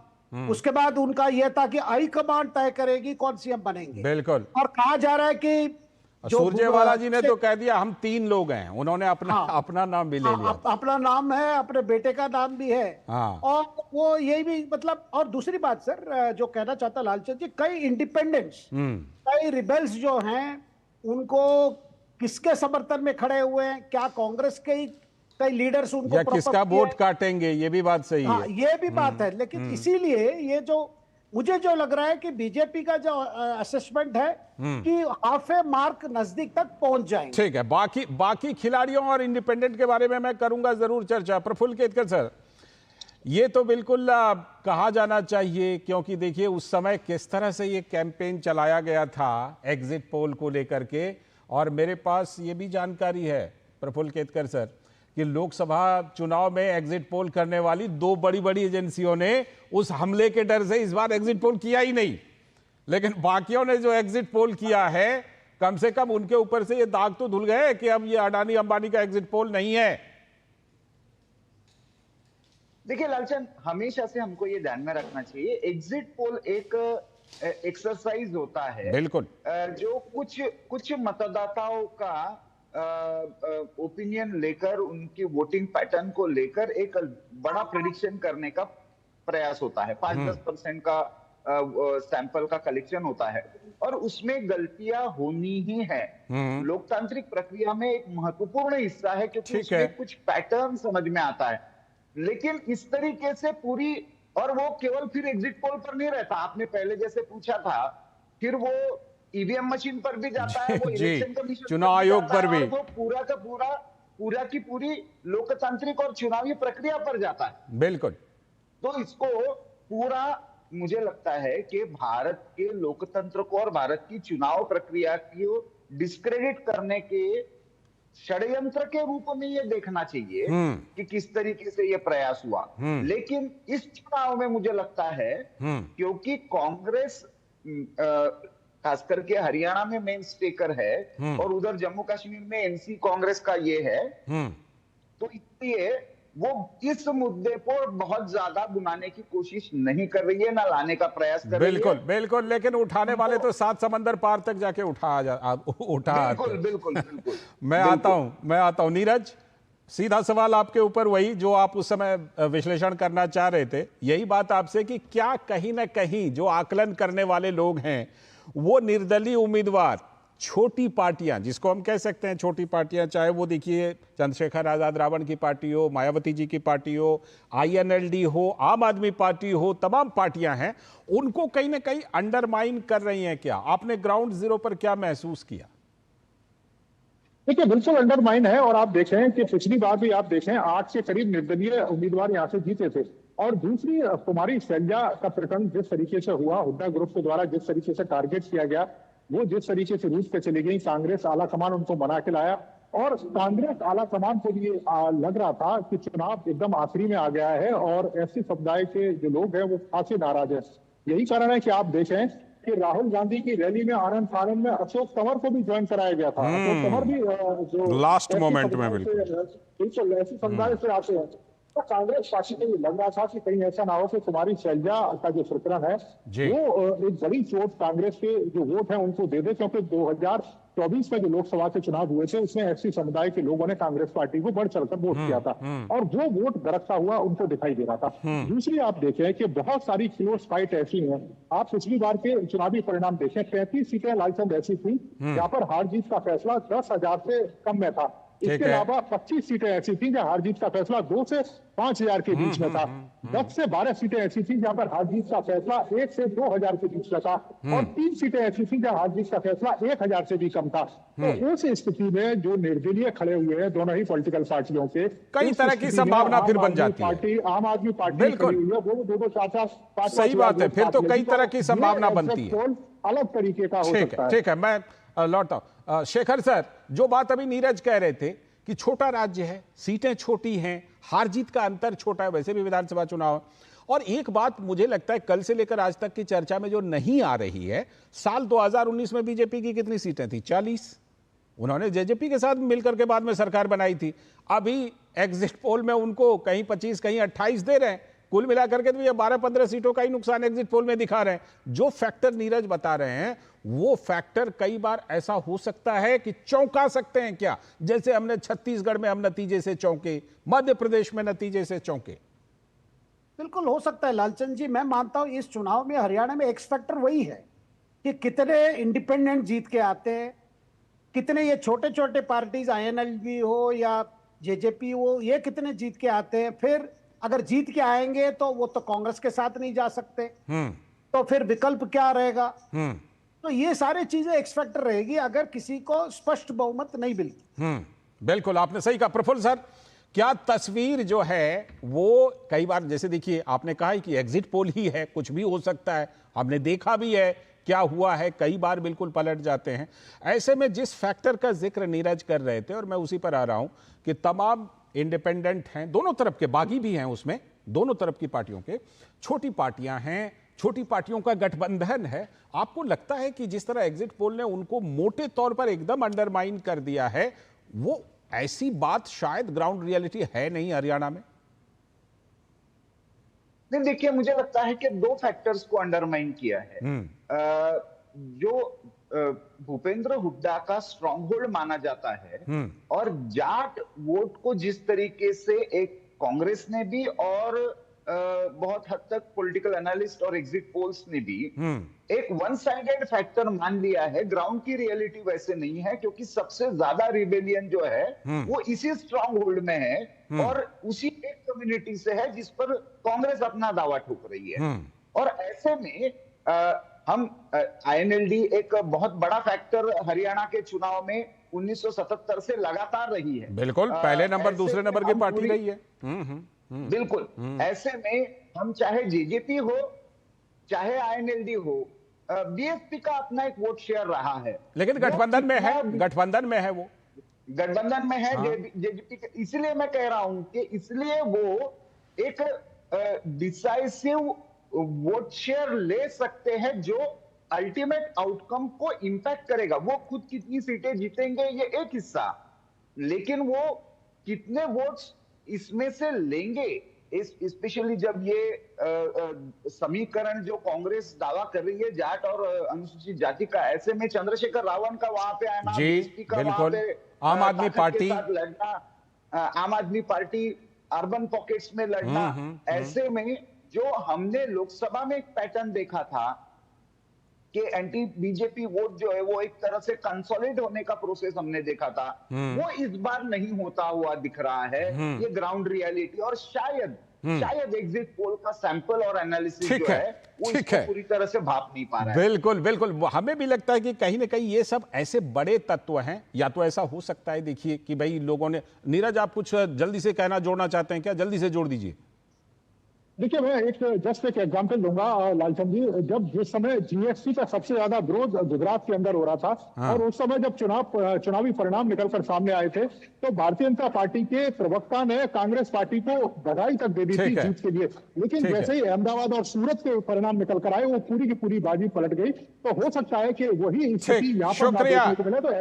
उसके बाद उनका यह था कि हाई कमांड तय करेगी कौन सीएम बनेंगे। बिल्कुल। और कहा जा रहा है कि सुरजेवाला जी ने तो कह दिया हम 3 लोग हैं, उन्होंने अपना नाम भी ले लिया। अपना नाम है, अपने बेटे का नाम भी है। और वो यही भी मतलब, और दूसरी बात सर जो कहना चाहता लालचंद जी, कई इंडिपेंडेंट्स, कई रिबेल्स जो हैं, उनको किसके समर्थन में खड़े हुए हैं, क्या कांग्रेस के ही कई लीडर्स उनको या किसका वोट काटेंगे, ये भी बात सही हाँ, है। ये भी बात है। लेकिन इसीलिए ये जो मुझे जो लग रहा है कि बीजेपी का जो असेसमेंट है कि हाफ ए मार्क नजदीक तक पहुंच जाएंगे। ठीक है, बाकी खिलाड़ियों और इंडिपेंडेंट के बारे में मैं करूंगा जरूर चर्चा। प्रफुल्ल केतकर सर, ये तो बिल्कुल कहा जाना चाहिए, क्योंकि देखिए उस समय किस तरह से ये कैंपेन चलाया गया था एग्जिट पोल को लेकर के, और मेरे पास ये भी जानकारी है प्रफुल्ल केतकर सर कि लोकसभा चुनाव में एग्जिट पोल करने वाली 2 बड़ी एजेंसियों ने उस हमले के डर से इस बार एग्जिट पोल किया ही नहीं, लेकिन बाकियों ने जो एग्जिट पोल किया है कम से कम उनके ऊपर से ये दाग तो धुल गए कि अब ये अडानी अंबानी का एग्जिट पोल नहीं है। देखिए लालचंद, हमेशा से हमको ये ध्यान में रखना चाहिए, एग्जिट पोल एक एक्सरसाइज होता है बिल्कुल, जो कुछ मतदाताओं का ओपिनियन लेकर, उनकी वोटिंग पैटर्न को लेकर एक बड़ा प्रेडिक्शन करने का प्रयास होता है। 5-10% का सैंपल का कलेक्शन होता है और उसमें गलतियां होनी ही है। लोकतांत्रिक प्रक्रिया में एक महत्वपूर्ण हिस्सा है, क्योंकि उसमें कुछ पैटर्न समझ में आता है। लेकिन इस तरीके से पूरी, और वो केवल फिर एग्जिट पोल पर नहीं रहता, आपने पहले जैसे पूछा था, फिर वो ईवीएम मशीन पर भी जाता है, वो इलेक्शन कमीशन, चुनाव आयोग पर भी, वो पूरा की पूरी लोकतांत्रिक और चुनावी प्रक्रिया पर जाता है। बिल्कुल। तो इसको पूरा, मुझे लगता है कि भारत के लोकतंत्र को और भारत की चुनाव प्रक्रिया को डिस्क्रेडिट करने के षड्यंत्र के रूप में ये देखना चाहिए कि किस तरीके से ये प्रयास हुआ। लेकिन इस चुनाव में मुझे लगता है क्योंकि कांग्रेस खास करके हरियाणा में मेन स्टेकर है और उधर जम्मू कश्मीर में एनसी कांग्रेस का ये है, तो इसलिए वो इस मुद्दे पर बहुत ज्यादा बुनाने की कोशिश नहीं कर रही है, ना लाने का प्रयास कर रही है। बिल्कुल, लेकिन उठाने वाले तो 7 समंदर पार तक जाके उठा बिल्कुल। मैं आता हूं नीरज, सीधा सवाल आपके ऊपर, वही जो आप उस समय विश्लेषण करना चाह रहे थे, यही बात आपसे कि क्या कहीं ना कहीं जो आकलन करने वाले लोग हैं वो निर्दलीय उम्मीदवार, छोटी पार्टियां, जिसको हम कह सकते हैं छोटी पार्टियां, चाहे वो देखिए चंद्रशेखर आजाद रावण की पार्टी हो, मायावती जी की पार्टी हो, INLD हो, आम आदमी पार्टी हो, तमाम पार्टियां हैं, उनको कहीं ना कहीं अंडरमाइन कर रही हैं क्या? आपने ग्राउंड जीरो पर क्या महसूस किया? देखिए बिल्कुल अंडरमाइन है, और आप देखें कि पिछली बार भी आप देखें 8 के करीब निर्दलीय उम्मीदवार यहाँ से जीते थे। और दूसरी, कुमारी शैलजा का प्रकरण जिस तरीके से हुआ, हुड्डा ग्रुप के द्वारा जिस तरीके से टारगेट किया गया, वो जिस तरीके से रूट पे चली गई, कांग्रेस आला कमान उनको मना के लाया, और कांग्रेस आला कमान को भी लग रहा था कि चुनाव एकदम आखिरी में आ गया है और ऐसे समुदाय के जो लोग हैं वो खासे नाराज है। यही कारण है कि आप देखें कि राहुल गांधी की रैली में आनंद फानंद में अशोक तंवर को भी ज्वाइन कराया गया था। अशोक तंवर भी जो लास्ट मोमेंट में बिल्कुल ऐसे समुदाय से आते हैं, तो कांग्रेस पार्टी को ये लग रहा था कि कहीं ऐसा ना हो कि कुमारी शैलजा का जो प्रकरण है वो एक बड़ी चोट कांग्रेस के जो वोट है उनको दे दे, क्योंकि 2024 में जो लोकसभा के चुनाव हुए थे उसमें एससी समुदाय के लोगों ने कांग्रेस पार्टी को बढ़ चढ़कर वोट किया था और वो वोट दरकता हुआ उनको दिखाई दे रहा था। दूसरी आप देखें कि बहुत सारी क्लोज फाइट ऐसी हैं, आप पिछली बार के चुनावी परिणाम देखें, 35 सीटें लालचंद ऐसी थी जहां पर हार जीत का फैसला 10,000 से कम में था। इसके अलावा 25 सीटें ऐसी थी जहां हार जीत का फैसला 2 से 5,000 के बीच में था। 10 से 12 सीटें ऐसी थी जहां पर हार जीत का फैसला 1 से 2,000 के बीच में था और 3 सीटें ऐसी थी जहां हार जीत का फैसला 1,000 से भी कम था। तो उस स्थिति में जो निर्दलीय खड़े हुए हैं दोनों ही पॉलिटिकल पार्टियों के, कई तरह की संभावना फिर बन जाती है। आम आदमी पार्टी खड़ी हुई है, वो 2-2, 4-4, 5-5, सही बात है, फिर तो कई तरह की संभावना बनती है, अलग तरीके का हो सकता है। ठीक है, मैं लौटता हूं। शेखर सर, जो बात अभी नीरज कह रहे थे कि छोटा राज्य है, सीटें छोटी हैं, हार जीत का अंतर छोटा है, वैसे भी विधानसभा चुनाव, और एक बात मुझे लगता है कल से लेकर आज तक की चर्चा में जो नहीं आ रही है, साल 2019 में बीजेपी की कितनी सीटें थी? 40। उन्होंने जेजेपी के साथ मिलकर के बाद में सरकार बनाई थी। अभी एग्जिट पोल में उनको कहीं 25 कहीं 28 दे रहे हैं, कुल मिलाकर के तो ये 12-15 सीटों का ही नुकसान एग्जिट पोल में दिखा रहे हैं। जो फैक्टर नीरज बता रहे हैं वो फैक्टर कई बार ऐसा हो सकता है कि चौंका सकते हैं क्या, जैसे हमने छत्तीसगढ़ में हम नतीजे से चौंके, मध्य प्रदेश में नतीजे से चौंके। बिल्कुल हो सकता है लालचंद जी, मैं मानता हूं इस चुनाव में हरियाणा में एक्स फैक्टर वही है कि कितने इंडिपेंडेंट जीत के आते हैं, कितने ये छोटे छोटे पार्टीज INLD हो या जेजेपी वो ये कितने जीत के आते हैं, फिर अगर जीत के आएंगे तो वो तो कांग्रेस के साथ नहीं जा सकते, तो फिर विकल्प क्या रहेगा। तो ये सारी चीजें एक्स फैक्टर रहेगी अगर किसी को स्पष्ट बहुमत नहीं मिलती। बिल्कुल आपने सही कहा। प्रफुल्ल सर, क्या तस्वीर जो है वो कई बार, जैसे देखिए आपने कहा है कि एग्जिट पोल ही है, कुछ भी हो सकता है, हमने देखा भी है क्या हुआ है, कई बार बिल्कुल पलट जाते हैं। ऐसे में जिस फैक्टर का जिक्र नीरज कर रहे थे और मैं उसी पर आ रहा हूं कि तमाम इंडिपेंडेंट हैं, दोनों तरफ के, बागी भी हैं उसमें, दोनों तरफ की पार्टियों के, छोटी पार्टियां हैं, छोटी पार्टियों का गठबंधन है। आपको लगता है कि जिस तरह एग्जिट पोल ने उनको मोटे तौर पर एकदम अंडरमाइन कर दिया है, वो ऐसी बात शायद ग्राउंड रियलिटी है नहीं हरियाणा में? नहीं, देखिए मुझे लगता है कि दो फैक्टर्स को अंडरमाइन किया है। जो भूपेंद्र हुड्डा का स्ट्रॉन्ग होल्ड माना जाता है और जाट वोट को जिस तरीके से एक कांग्रेस ने भी और बहुत हद तक पॉलिटिकल एनालिस्ट और एग्जिट पोल्स ने भी एक वन साइडेड फैक्टर मान लिया है, ग्राउंड की रियलिटी वैसे नहीं है, क्योंकि सबसे ज्यादा रिबेलियन जो है वो इसी स्ट्रॉन्ग होल्ड में है और उसी एक कम्युनिटी से है जिस पर कांग्रेस अपना दावा ठोक रही है। और ऐसे में हम आईएनएलडी एक बहुत बड़ा फैक्टर हरियाणा के चुनाव में 1977 से लगातार रही है। बिल्कुल, पहले नंबर दूसरे नंबर की पार्टी रही है। बिल्कुल, ऐसे में हम चाहे जेजेपी हो चाहे आईएनएलडी हो, बीएसपी का अपना एक वोट शेयर रहा है, लेकिन गठबंधन में है, गठबंधन में है, वो गठबंधन में है। हाँ। जेजेपी, इसलिए मैं कह रहा हूं कि इसलिए वो एक डिसाइसिव वोट शेयर ले सकते हैं जो अल्टीमेट आउटकम को इंपैक्ट करेगा। वो खुद कितनी सीटें जीतेंगे ये एक हिस्सा, लेकिन वो कितने वोट्स इसमें से लेंगे, स्पेशली जब ये समीकरण जो कांग्रेस दावा कर रही है जाट और अनुसूचित जाति का, ऐसे में चंद्रशेखर रावण का वहां पे आना, बीएसपी का वहां पे आम आदमी पार्टी लड़ना, आम आदमी पार्टी अर्बन पॉकेट्स में लड़ना, ऐसे में जो हमने लोकसभा में एक पैटर्न देखा था कि एंटी बीजेपी वोट जो है वो एक तरह से कंसोलिडेट होने का प्रोसेस हमने देखा था, वो इस बार नहीं होता हुआ दिख रहा है। ये ग्राउंड रियलिटी और शायद एग्जिट पोल का सैंपल और एनालिसिस जो है वो इसको पूरी तरह से भाप नहीं पा रहा है। बिल्कुल बिल्कुल, हमें भी लगता है कि कहीं ना कहीं ये सब ऐसे बड़े तत्व हैं, या तो ऐसा हो सकता है, देखिए कि भाई लोगों ने, नीरज आप कुछ जल्दी से कहना जोड़ना चाहते हैं क्या? जल्दी से जोड़ दीजिए। देखिए, मैं एक एग्जांपल दूंगा लालचंद जी। जब जिस समय जीएसटी का सबसे ज्यादा विरोध गुजरात के अंदर हो रहा था, हाँ। और उस समय जब चुनावी परिणाम निकलकर सामने आए थे, तो भारतीय जनता पार्टी के प्रवक्ता ने कांग्रेस पार्टी को बधाई तक दे दी थी जीत के लिए, लेकिन जैसे ही अहमदाबाद और सूरत के परिणाम निकल कर आए, वो पूरी की पूरी बाजी पलट गई। तो हो सकता है कि वही स्थिति यहाँ पर देखने को मिले। तो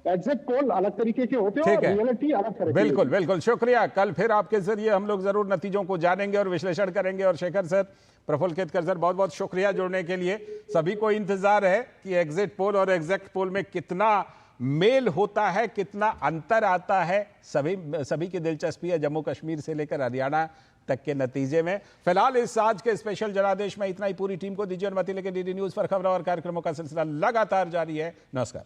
एग्जिट पोल अलग तरीके के होते हैं और रियलिटी अलग तरीके। बिल्कुल बिल्कुल, शुक्रिया। कल फिर आपके जरिए हम लोग जरूर नतीजों को जानेंगे और विश्लेषण करेंगे। और शेखर सर, प्रफुल्ल केतकर सर, बहुत बहुत शुक्रिया जुड़ने के लिए। सभी को इंतजार है कि एग्जिट पोल और एग्जैक्ट पोल में कितना मेल होता है, कितना अंतर आता है। सभी की दिलचस्पी है जम्मू कश्मीर से लेकर हरियाणा तक के नतीजे में। फिलहाल इस आज के स्पेशल जनादेश में इतना ही। पूरी टीम को दीजिए अनुमति, लेकिन डीडी न्यूज पर खबरों और कार्यक्रमों का सिलसिला लगातार जारी है। नमस्कार।